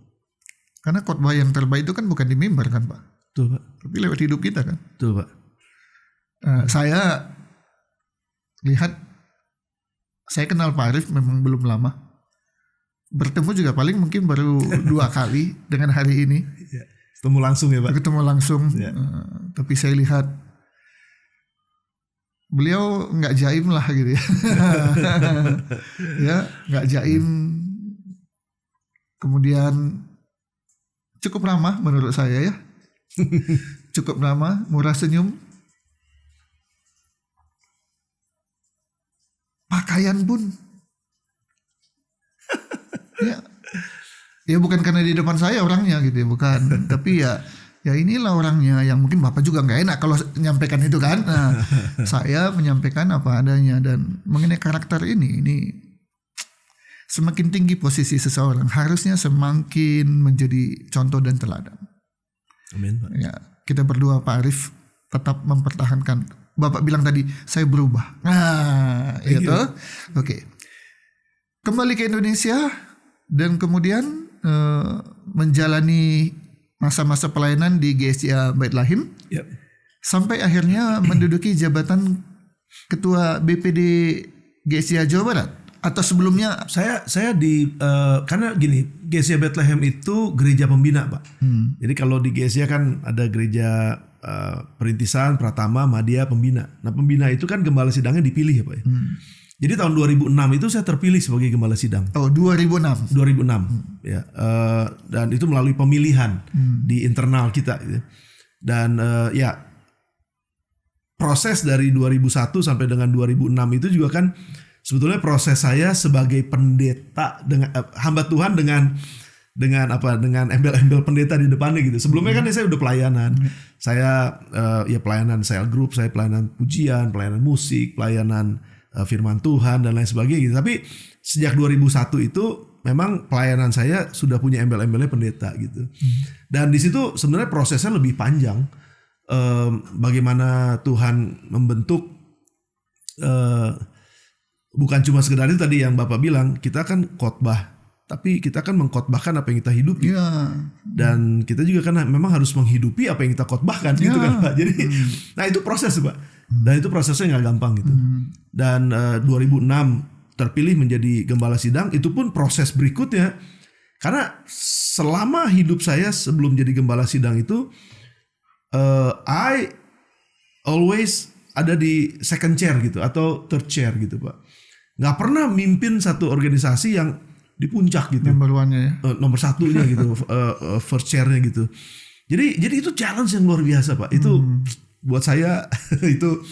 S2: Karena khotbah yang terbaik itu kan bukan di mimbar kan, Pak?
S1: Betul, Pak.
S2: Tapi lewat hidup kita kan.
S1: Betul, Pak.
S2: Saya lihat, saya kenal Pak Arief memang belum lama. Bertemu juga paling mungkin baru 2 kali dengan hari ini.
S1: Ya. Ketemu langsung ya, Pak.
S2: Ketemu langsung.
S1: Ya.
S2: Tapi saya lihat beliau nggak jaim lah gitu ya. Ya, nggak jaim. Kemudian cukup ramah menurut saya ya. Cukup ramah, murah senyum. Pakaian pun ya bukan karena di depan saya orangnya gitu ya, bukan. Tapi ya inilah orangnya yang mungkin Bapak juga nggak enak kalau menyampaikan itu kan. Nah, saya menyampaikan apa adanya. Dan mengenai karakter ini semakin tinggi posisi seseorang harusnya semakin menjadi contoh dan teladan.
S1: Amin, Pak.
S2: Ya, kita berdua Pak Arief tetap mempertahankan. Bapak bilang tadi saya berubah. Nah, itu. Oke. Kembali ke Indonesia dan kemudian menjalani masa-masa pelayanan di GSCA Bait Lahim.
S1: Yep.
S2: Sampai akhirnya menduduki jabatan Ketua BPD GSCA Jawa Barat. Atau sebelumnya
S1: Saya di karena gini, GSCA Bethlehem itu gereja pembina, Pak. Jadi kalau di GSCA kan ada gereja perintisan, Pratama, Madya, pembina. Nah, pembina itu kan gembala sidangnya dipilih ya, Pak. Jadi tahun 2006 itu saya terpilih sebagai gembala sidang.
S2: Oh, 2006.
S1: 2006 ya. Dan itu melalui pemilihan di internal kita gitu. Dan ya proses dari 2001 sampai dengan 2006 itu juga kan sebetulnya proses saya sebagai pendeta dengan hamba Tuhan dengan embel-embel pendeta di depannya gitu. Sebelumnya kan saya udah pelayanan. Saya ya pelayanan cell group, saya pelayanan pujian, pelayanan musik, pelayanan firman Tuhan dan lain sebagainya gitu. Tapi sejak 2001 itu memang pelayanan saya sudah punya embel-embelnya pendeta gitu. Dan di situ sebenarnya prosesnya lebih panjang. Bagaimana Tuhan membentuk bukan cuma sekedar itu tadi yang Bapak bilang, kita kan khotbah, tapi kita kan mengkhotbahkan apa yang kita hidupi. Dan kita juga kan memang harus menghidupi apa yang kita khotbahkan gitu kan, Pak. Jadi nah itu proses, Pak. Dan itu prosesnya nggak gampang gitu. Dan 2006 terpilih menjadi gembala sidang, itu pun proses berikutnya. Karena selama hidup saya sebelum jadi gembala sidang itu, I always ada di second chair gitu atau third chair gitu Pak. Nggak pernah mimpin satu organisasi yang di puncak gitu.
S2: Number one-nya ya.
S1: Nomor satunya gitu, first chair-nya gitu. Jadi itu challenge yang luar biasa Pak. Itu buat saya itu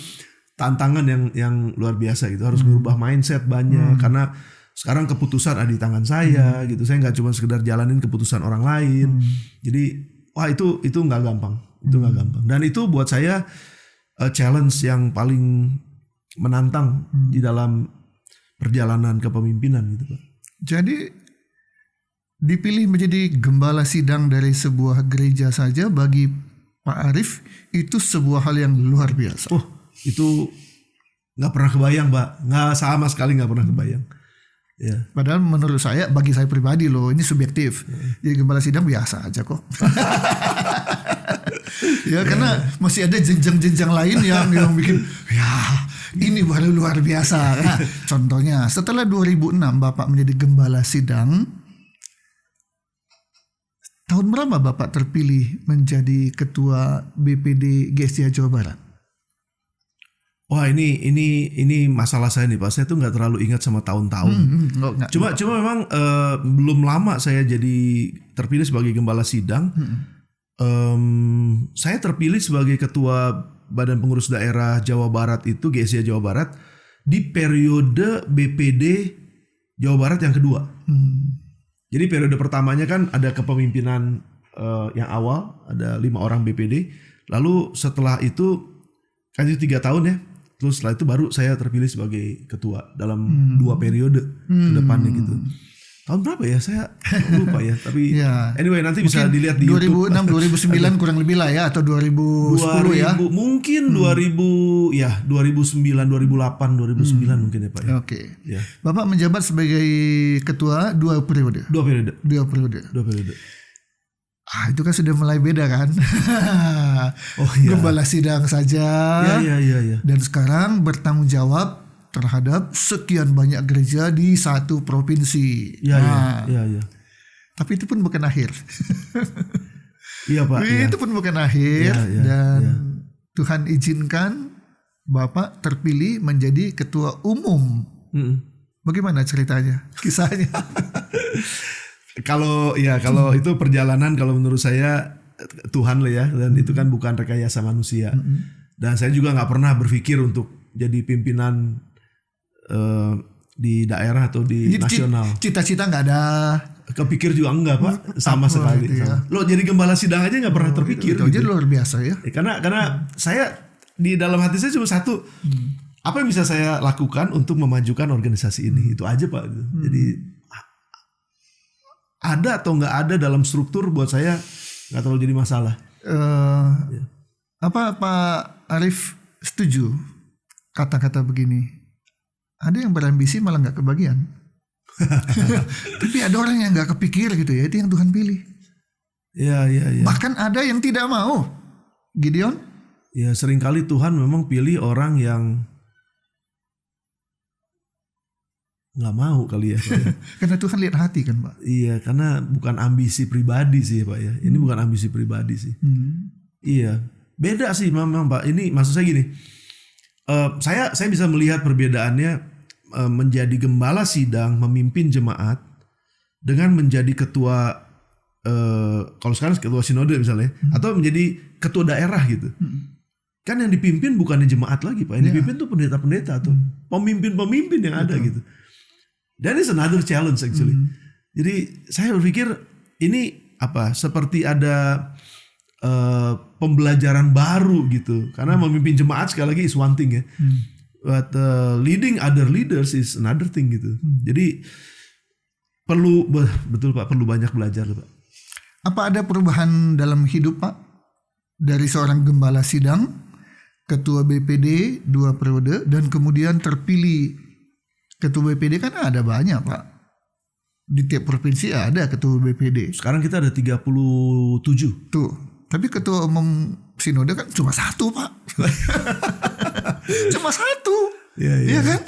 S1: tantangan yang luar biasa gitu. Harus merubah mindset banyak karena sekarang keputusan ada di tangan saya gitu. Saya nggak cuma sekedar jalanin keputusan orang lain. Jadi wah itu nggak gampang. Itu nggak gampang. Dan itu buat saya challenge yang paling menantang di dalam perjalanan kepemimpinan gitu Pak.
S2: Jadi dipilih menjadi gembala sidang dari sebuah gereja saja bagi Pak Arif itu sebuah hal yang luar biasa.
S1: Oh itu nggak pernah kebayang Pak, nggak sama sekali nggak pernah kebayang. Ya.
S2: Padahal menurut saya, bagi saya pribadi loh, ini subjektif. Jadi gembala sidang biasa aja kok. Ya karena masih ada jenjang-jenjang lain yang bikin ya ini baru luar biasa. Nah, contohnya setelah 2006 Bapak menjadi gembala sidang, tahun berapa Bapak terpilih menjadi ketua BPD GSJ Jawa Barat?
S1: Wah ini masalah saya nih Pak. Saya tuh nggak terlalu ingat sama tahun-tahun. Cuma memang belum lama saya jadi terpilih sebagai gembala sidang. Saya terpilih sebagai ketua Badan Pengurus Daerah Jawa Barat itu GSJ Jawa Barat di periode BPD Jawa Barat yang kedua. Jadi periode pertamanya kan ada kepemimpinan yang awal ada 5 orang BPD. Lalu setelah itu kan itu 3 tahun ya. Terus setelah itu baru saya terpilih sebagai ketua dalam 2 periode ke depannya gitu. Tahun berapa ya? Saya lupa ya. Tapi
S2: ya,
S1: anyway nanti bisa dilihat di
S2: 2006, 2009 kurang lebih lah ya, atau 2010 ya.
S1: Mungkin 2000 ya 2009, 2008, 2009 mungkin ya Pak ya.
S2: Oke.
S1: Ya.
S2: Bapak menjabat sebagai ketua 2 periode.
S1: 2 periode.
S2: 2 periode.
S1: 2 periode.
S2: Itu kan sudah mulai beda kan.
S1: Oh iya.
S2: Gembala sidang saja.
S1: Iya.
S2: Dan sekarang bertanggung jawab terhadap sekian banyak gereja di satu provinsi.
S1: Iya.
S2: Tapi itu pun bukan akhir.
S1: Iya Pak.
S2: Itu pun bukan akhir. Dan Tuhan izinkan Bapak terpilih menjadi ketua umum. Bagaimana ceritanya? Kisahnya?
S1: Kalau itu perjalanan kalau menurut saya Tuhan lah ya, dan itu kan bukan rekayasa manusia. Dan saya juga nggak pernah berpikir untuk jadi pimpinan di daerah atau di nasional.
S2: Cita-cita nggak ada.
S1: Kepikir juga enggak Pak, sama sekali.
S2: Gitu ya.
S1: Lo jadi gembala sidang aja nggak pernah terpikir.
S2: Itu aja luar biasa ya.
S1: Karena saya di dalam hati saya cuma satu, apa yang bisa saya lakukan untuk memajukan organisasi ini, itu aja Pak. Jadi ada atau nggak ada dalam struktur buat saya nggak terlalu jadi masalah.
S2: Apa Pak Arif setuju kata-kata begini? Ada yang berambisi malah nggak kebagian. Tapi ada orang yang nggak kepikir gitu ya, itu yang Tuhan pilih.
S1: Iya.
S2: Bahkan ada yang tidak mau. Gideon?
S1: Ya seringkali Tuhan memang pilih orang yang nggak mau kali ya Pak ya.
S2: Karena Tuhan lihat hati kan Pak.
S1: Iya, karena bukan ambisi pribadi sih Pak ya. Ini bukan ambisi pribadi sih. Iya, beda sih memang Pak. Ini maksud saya gini, saya bisa melihat perbedaannya menjadi gembala sidang, memimpin jemaat, dengan menjadi ketua, kalau sekarang ketua sinode misalnya, atau menjadi ketua daerah gitu. Kan yang dipimpin bukannya jemaat lagi Pak. Yang dipimpin tuh pendeta-pendeta atau pemimpin-pemimpin yang ada gitu. That is another challenge actually. Jadi saya berpikir ini seperti ada pembelajaran baru gitu. Karena memimpin jemaat sekali lagi is one thing ya. But leading other leaders is another thing gitu. Jadi betul Pak, perlu banyak belajar Pak.
S2: Apa ada perubahan dalam hidup Pak? Dari seorang gembala sidang, ketua BPD 2 periode, dan kemudian terpilih ketua BPD. Kan ada banyak Pak. Di tiap provinsi ada ketua BPD.
S1: Sekarang kita ada 37.
S2: Tuh. Tapi ketua umum sinode kan cuma 1 Pak. Cuma 1. Iya kan?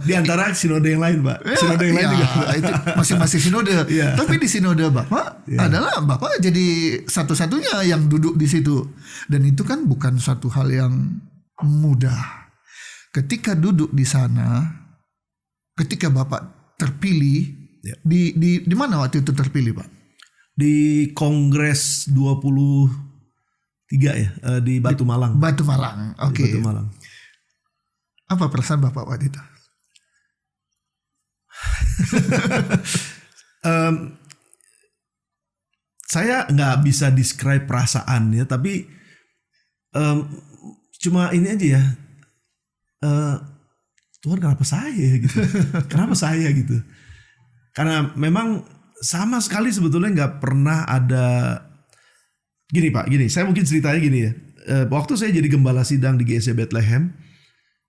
S1: Di antara sinode yang lain Pak. Sinode yang lain juga.
S2: Itu masing-masing sinode. Tapi di sinode Bapak adalah Bapak jadi satu-satunya yang duduk di situ. Dan itu kan bukan satu hal yang mudah. Ketika duduk di sana, ketika Bapak terpilih,
S1: Ya.
S2: di mana waktu itu terpilih, Pak?
S1: Di Kongres 23 ya, di Batu Malang.
S2: Batu Malang.
S1: Di
S2: Oke.
S1: Batu Malang.
S2: Apa perasaan Bapak waktu itu?
S1: Saya nggak bisa describe perasaan ya, tapi cuma ini aja ya. Tuhan kenapa saya gitu? Kenapa saya gitu? Karena memang sama sekali sebetulnya nggak pernah ada. Gini Pak, gini. Saya mungkin ceritanya gini ya. Waktu saya jadi gembala sidang di GSC Bethlehem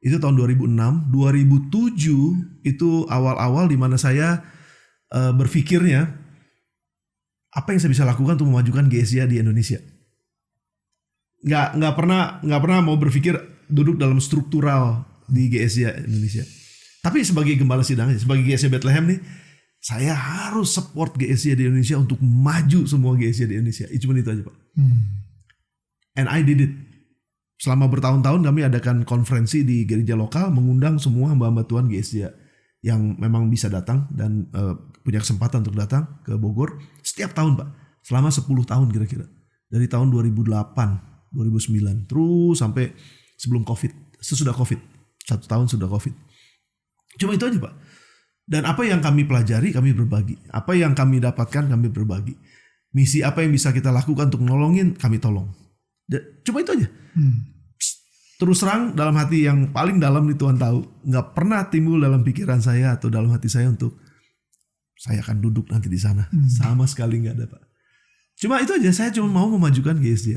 S1: itu tahun 2006, 2007 itu awal-awal di mana saya berpikirnya apa yang saya bisa lakukan untuk memajukan GSC di Indonesia. Nggak pernah mau berpikir duduk dalam struktural di GSC Indonesia. Tapi sebagai gembala sidang, sebagai GSC Bethlehem nih, saya harus support GSC di Indonesia untuk maju semua GSC di Indonesia. Cuma itu aja Pak. And I did it. Selama bertahun-tahun kami adakan konferensi di gereja lokal, mengundang semua hamba-hamba Tuhan GSC yang memang bisa datang dan punya kesempatan untuk datang ke Bogor setiap tahun Pak. Selama 10 tahun kira-kira. Dari tahun 2008, 2009 terus sampai sebelum Covid, sesudah Covid. 1 tahun sudah Covid. Cuma itu aja Pak. Dan apa yang kami pelajari, kami berbagi. Apa yang kami dapatkan, kami berbagi. Misi apa yang bisa kita lakukan untuk nolongin, kami tolong. Cuma itu aja. Terus terang dalam hati yang paling dalam nih Tuhan tahu, nggak pernah timbul dalam pikiran saya atau dalam hati saya untuk saya akan duduk nanti di sana. Sama sekali nggak ada Pak. Cuma itu aja, saya cuma mau memajukan GSC.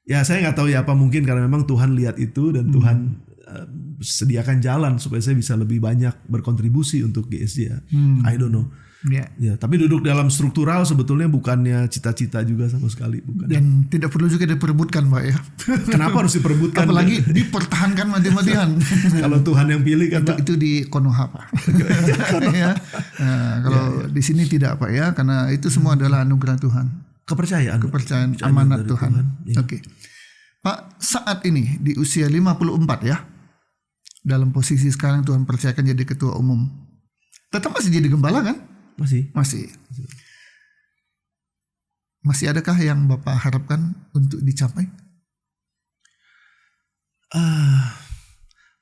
S1: Ya saya nggak tahu ya apa, mungkin karena memang Tuhan lihat itu dan Tuhan sediakan jalan supaya saya bisa lebih banyak berkontribusi untuk GSC ya. I don't know.
S2: Ya.
S1: Ya, tapi duduk dalam struktural sebetulnya bukannya cita-cita juga sama sekali, bukan.
S2: Dan tidak perlu juga diperebutkan Pak ya.
S1: Kenapa harus diperebutkan?
S2: Apalagi dipertahankan mati-matian.
S1: Kalau Tuhan yang pilih kan Pak.
S2: Itu di Konoha Pak. Ya. Nah, kalau di sini tidak Pak ya, karena itu semua adalah anugerah Tuhan.
S1: Kepercayaan
S2: Amanat
S1: dari
S2: Tuhan.
S1: Ya.
S2: Oke. Pak, saat ini di usia 54 ya, dalam posisi sekarang Tuhan percayakan jadi ketua umum. Tetap masih jadi gembala kan?
S1: Masih.
S2: Masih adakah yang Bapak harapkan untuk dicapai?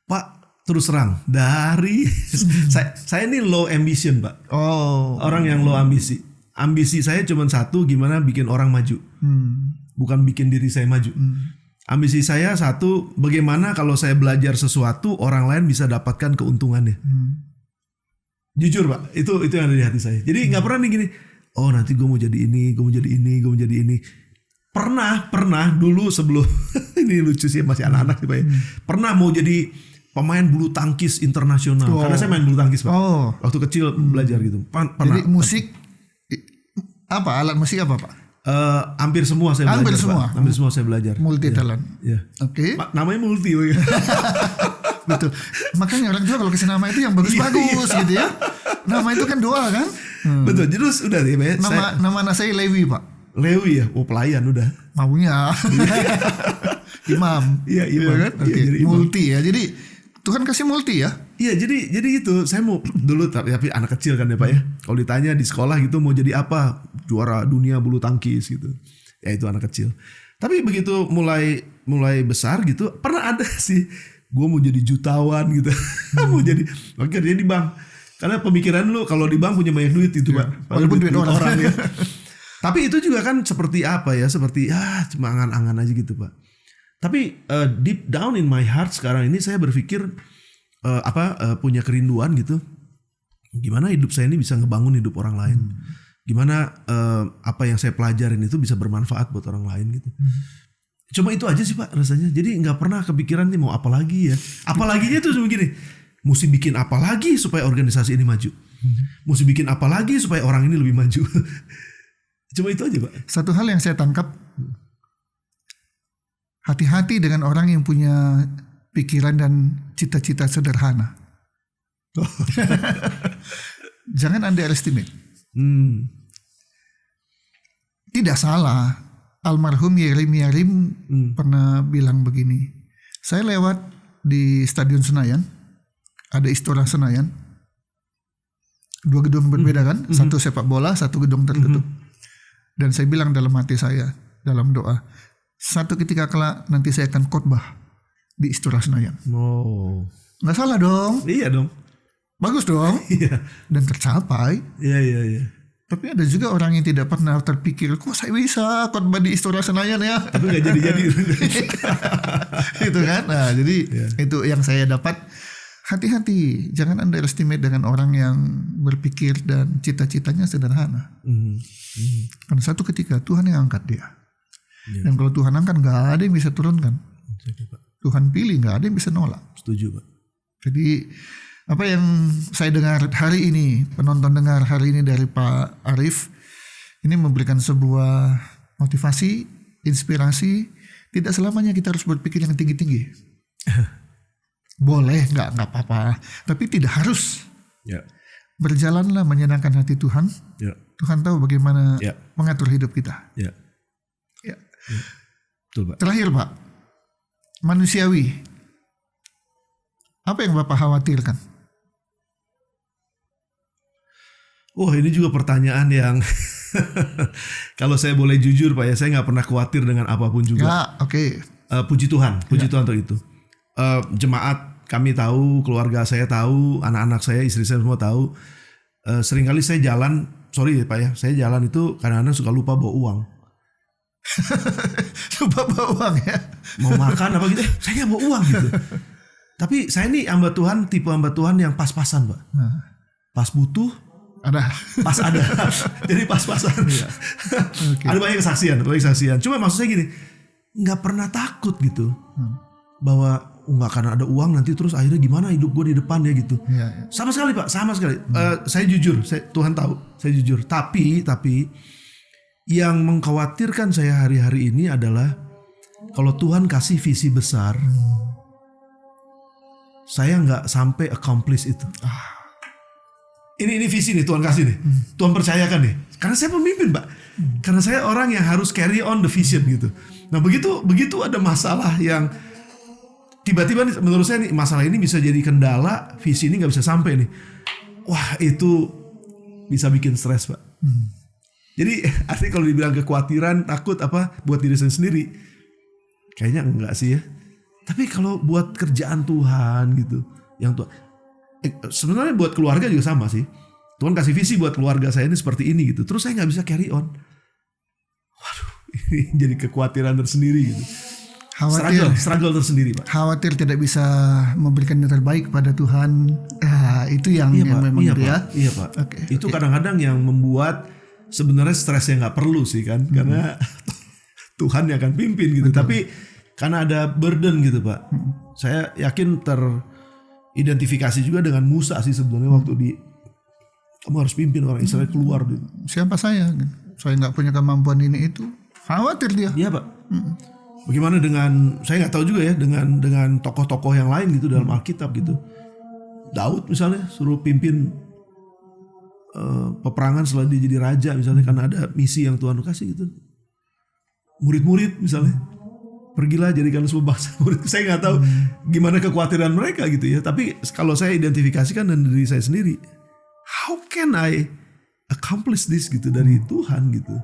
S1: Pak, terus terang dari saya ini low ambition Pak.
S2: Oh.
S1: Orang yang low ambisi. Ambisi saya cuma satu, gimana bikin orang maju. Bukan bikin diri saya maju. Ambisi saya satu, bagaimana kalau saya belajar sesuatu orang lain bisa dapatkan keuntungannya. Jujur Pak, itu yang ada di hati saya. Jadi nggak pernah nih gini, oh nanti gue mau jadi ini, gue mau jadi ini, gue mau jadi ini. Pernah dulu sebelum ini lucu sih, masih anak-anak sih Pak ya. Pernah mau jadi pemain bulu tangkis internasional. Karena saya main bulu tangkis Pak. Waktu kecil belajar gitu. Pernah.
S2: Jadi musik apa? Alat musik apa Pak?
S1: Hampir semua saya belajar. Hampir semua saya belajar.
S2: Multi talent.
S1: Ya.
S2: Oke.
S1: Namanya multi.
S2: Betul. Makanya orang tua kalau kasih nama itu yang bagus-bagus gitu ya. Nama itu kan doa kan.
S1: Betul. Jadi udah deh Pak.
S2: Nama anak saya Lewi Pak.
S1: Lewi ya. Oh pelayan udah.
S2: Maunya. Imam.
S1: Iya imam.
S2: Kan?
S1: Iya, jadi
S2: multi ya. Jadi Tuhan kasih multi ya.
S1: Iya jadi itu saya mau dulu tapi anak kecil kan ya Pak ya. Kalau ditanya di sekolah gitu mau jadi apa, juara dunia bulu tangkis gitu. Ya itu anak kecil. Tapi begitu mulai besar gitu pernah ada sih gue mau jadi jutawan gitu. Mau jadi kerja di bank. Karena pemikiran lu kalau di bank punya banyak duit itu Pak.
S2: Walaupun duit orang
S1: ya. Tapi itu juga kan seperti apa ya? Seperti cuma angan-angan aja gitu Pak. Tapi deep down in my heart sekarang ini saya berpikir punya kerinduan gitu. Gimana hidup saya ini bisa ngebangun hidup orang lain. Gimana apa yang saya pelajarin itu bisa bermanfaat buat orang lain gitu. Cuma itu aja sih Pak rasanya. Jadi nggak pernah kepikiran nih mau apa lagi ya. Apalaginya tuh begini. Mesti bikin apa lagi supaya organisasi ini maju. Mesti bikin apa lagi supaya orang ini lebih maju. Cuma itu aja Pak.
S2: Satu hal yang saya tangkap, hati-hati dengan orang yang punya pikiran dan cita-cita sederhana. Jangan underestimate. Tidak salah. Almarhum Yeremia Rim pernah bilang begini, Saya lewat di Stadion Senayan, ada Istora Senayan, 2 gedung berbeda kan, satu sepak bola, satu gedung tertutup. Dan saya bilang dalam hati saya, dalam doa, satu ketika kelak nanti saya akan khotbah di Istora Senayan.
S1: Oh.
S2: Nggak salah dong,
S1: Iya dong.
S2: bagus dong,
S1: Iya.
S2: dan tercapai.
S1: Iya.
S2: Tapi ada juga orang yang tidak pernah terpikir, kok saya bisa khotbah di Istora Senayan ya?
S1: Tapi nggak jadi-jadi.
S2: Itu kan. Nah, jadi itu yang saya dapat. Hati-hati, jangan underestimate dengan orang yang berpikir dan cita-citanya sederhana. Karena satu ketika Tuhan yang angkat dia. Dan kalau Tuhan angkat, nggak ada yang bisa turunkan. Tuhan pilih, nggak ada yang bisa nolak.
S1: Setuju, Pak.
S2: Jadi apa yang saya dengar hari ini, penonton dengar hari ini dari Pak Arief, ini memberikan sebuah motivasi, inspirasi. Tidak selamanya kita harus berpikir yang tinggi-tinggi. Boleh, nggak apa-apa. Tapi tidak harus.
S1: Ya.
S2: Berjalanlah menyenangkan hati Tuhan.
S1: Ya.
S2: Tuhan tahu bagaimana
S1: Ya.
S2: mengatur hidup kita.
S1: Ya.
S2: Ya.
S1: Betul, Pak.
S2: Terakhir Pak, manusiawi. Apa yang Bapak khawatirkan?
S1: Oh, ini juga pertanyaan yang kalau saya boleh jujur, Pak ya, saya nggak pernah khawatir dengan apapun juga.
S2: Ya, oke.
S1: Puji Tuhan untuk itu. Jemaat kami tahu, keluarga saya tahu, anak-anak saya, istri saya semua tahu. Seringkali saya jalan, sorry Pak ya, saya jalan itu kadang-kadang suka lupa bawa uang.
S2: Lupa bawa uang ya.
S1: Mau makan apa gitu, saya nggak bawa uang gitu. Tapi saya ini hamba Tuhan, tipe hamba Tuhan yang pas-pasan, Pak. Pas butuh, pas ada. Jadi pas-pasan. Okay. Ada banyak kesaksian. Cuma maksud saya gini, nggak pernah takut gitu bahwa nggak akan ada uang nanti terus akhirnya gimana hidup gue di depan ya gitu.
S2: Ya.
S1: Sama sekali Pak, sama sekali. Saya jujur, Tuhan tahu, saya jujur. Tapi yang mengkhawatirkan saya hari-hari ini adalah kalau Tuhan kasih visi besar, saya nggak sampai accomplish itu. Ini visi nih Tuhan kasih nih, Tuhan percayakan nih. Karena saya pemimpin Pak, karena saya orang yang harus carry on the vision gitu. Nah begitu ada masalah yang tiba-tiba menurut saya nih masalah ini bisa jadi kendala, visi ini nggak bisa sampai nih. Wah itu bisa bikin stres Pak. Jadi artinya kalau dibilang kekhawatiran, takut apa buat diri saya sendiri, kayaknya enggak sih ya. Tapi kalau buat kerjaan Tuhan gitu, yang Tuhan sebenarnya buat keluarga juga sama sih. Tuhan kasih visi buat keluarga saya ini seperti ini gitu. Terus saya nggak bisa carry on. Waduh, ini jadi kekhawatiran tersendiri gitu. Struggle tersendiri Pak.
S2: Khawatir tidak bisa memberikan yang terbaik pada Tuhan. Itu yang memang
S1: Iya Pak.
S2: Okay,
S1: itu kadang-kadang yang membuat sebenarnya stresnya nggak perlu sih kan, karena Tuhan yang akan pimpin gitu. Betul. Tapi karena ada burden gitu Pak. Saya yakin teridentifikasi juga dengan Musa sih sebenarnya waktu kamu harus pimpin orang Israel keluar gitu.
S2: Siapa saya? Saya nggak punya kemampuan ini itu. Khawatir dia.
S1: Iya Pak. Bagaimana dengan, saya nggak tahu juga ya, dengan tokoh-tokoh yang lain gitu dalam Alkitab gitu. Daud misalnya suruh pimpin peperangan setelah dia jadi raja misalnya, karena ada misi yang Tuhan kasih gitu. Murid-murid misalnya, pergilah jadikan semua bangsa murid. Saya nggak tahu gimana kekhawatiran mereka gitu ya. Tapi kalau saya identifikasikan dari diri saya sendiri, how can I accomplish this gitu dari Tuhan gitu.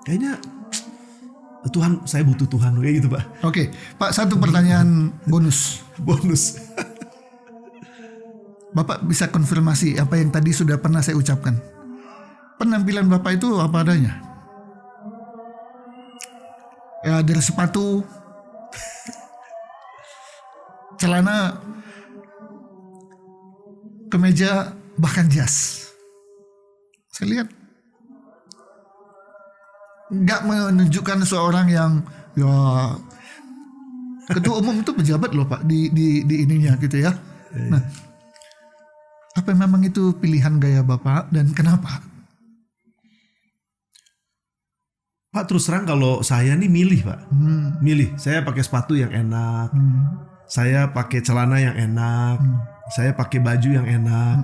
S1: Kayaknya Tuhan, saya butuh Tuhan kayak gitu Pak.
S2: Oke, Pak, satu pertanyaan bonus. Bapak bisa konfirmasi apa yang tadi sudah pernah saya ucapkan. Penampilan Bapak itu apa adanya? Ya dari sepatu, celana, kemeja, bahkan jas. Saya lihat nggak menunjukkan seorang yang ya ketua umum itu pejabat loh Pak di ininya gitu ya. Nah, apa memang itu pilihan gaya Bapak dan kenapa?
S1: Pak terus terang kalau saya nih milih Pak, milih. Saya pakai sepatu yang enak, saya pakai celana yang enak, saya pakai baju yang enak.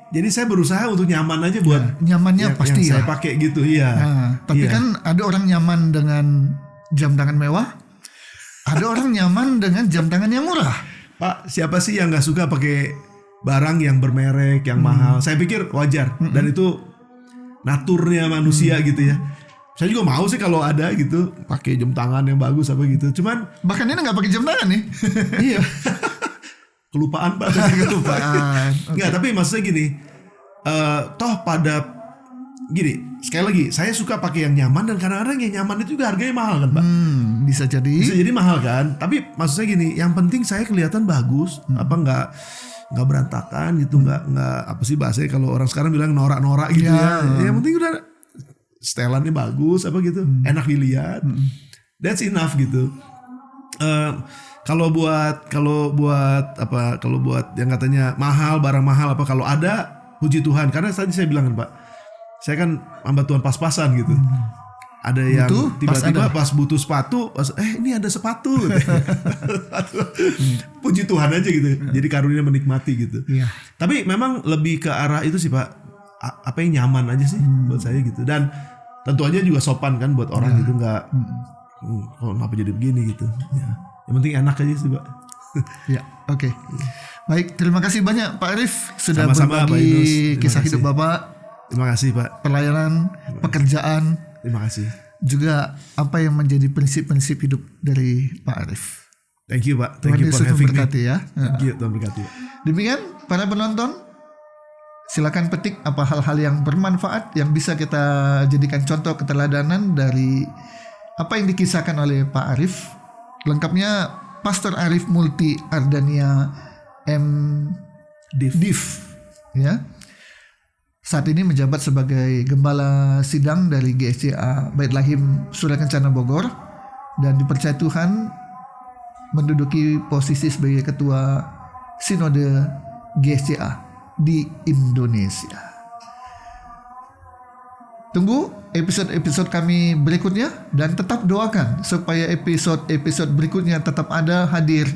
S1: Jadi saya berusaha untuk nyaman aja buat
S2: nyamannya pasti
S1: yang saya pakai gitu ya.
S2: Nah, tapi kan ada orang nyaman dengan jam tangan mewah, Ada orang nyaman dengan jam tangan yang murah.
S1: Pak, siapa sih yang nggak suka pakai barang yang bermerek, yang mahal? Saya pikir wajar dan itu naturnya manusia gitu ya. Saya juga mau sih kalau ada gitu pakai jam tangan yang bagus apa gitu. Cuman
S2: Bahkan ini nggak pakai jam tangan nih.
S1: iya. Kelupaan Pak.
S2: Kelupaan.
S1: Nggak, tapi maksudnya gini. Toh pada gini, sekali lagi saya suka pakai yang nyaman dan kadang-kadang yang nyaman itu juga harganya mahal kan Pak.
S2: Bisa jadi.
S1: Bisa jadi mahal kan. Tapi maksud saya gini, yang penting saya kelihatan bagus, apa nggak berantakan gitu, nggak apa sih bahasanya kalau orang sekarang bilang norak-norak gitu ya. Yang penting udah setelannya bagus apa gitu, enak dilihat. That's enough gitu. Kalau buat yang katanya mahal, barang mahal apa, kalau ada puji Tuhan, karena tadi saya bilang kan Pak, saya kan hamba Tuhan pas-pasan gitu. Ada yang tiba-tiba pas butuh sepatu, ini ada sepatu. Puji Tuhan aja gitu. Jadi karunia menikmati gitu.
S2: Iya.
S1: Tapi memang lebih ke arah itu sih Pak. Apa yang nyaman aja sih buat saya gitu. Dan tentu aja juga sopan kan buat orang gitu, nggak kenapa jadi begini gitu. Ya. Yang penting enak aja sih Pak.
S2: Ya, oke. Baik, terima kasih banyak Pak Arif sudah
S1: Sama-sama, Pak
S2: berbagi
S1: Yunus. Terima
S2: kisah
S1: kasih.
S2: hidup Bapak,
S1: Terima kasih Pak.
S2: pelayanan, pekerjaan,
S1: Terima kasih.
S2: juga apa yang menjadi prinsip-prinsip hidup dari Pak Arif.
S1: Thank you Pak.
S2: Tuhan
S1: Thank you for
S2: Yesus
S1: having me.
S2: memberkati ya.
S1: Thank you, Tuhan berkati Pak.
S2: Demikian para penonton, silakan petik apa hal-hal yang bermanfaat yang bisa kita jadikan contoh keteladanan dari apa yang dikisahkan oleh Pak Arif. Lengkapnya Pastor Arif Multi Ardania M. Div ya. Saat ini menjabat sebagai Gembala Sidang dari GSCA Bait Lahim Surakencana Bogor, dan dipercaya Tuhan menduduki posisi sebagai Ketua Sinode GSCA di Indonesia. Tunggu episode-episode kami berikutnya dan tetap doakan supaya episode-episode berikutnya tetap ada hadir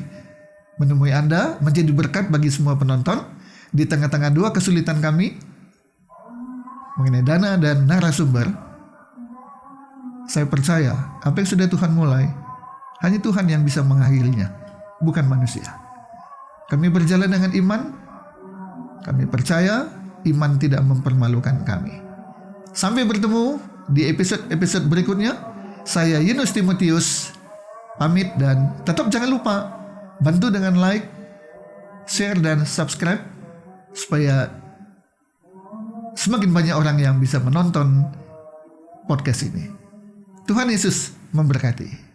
S2: menemui Anda, menjadi berkat bagi semua penonton di tengah-tengah dua kesulitan kami mengenai dana dan narasumber. Saya percaya apa yang sudah Tuhan mulai, hanya Tuhan yang bisa mengakhirinya, bukan manusia. Kami berjalan dengan iman. Kami percaya iman tidak mempermalukan kami. Sampai bertemu di episode-episode berikutnya. Saya Yunus Timotius pamit, dan tetap jangan lupa bantu dengan like, share, dan subscribe supaya semakin banyak orang yang bisa menonton podcast ini. Tuhan Yesus memberkati.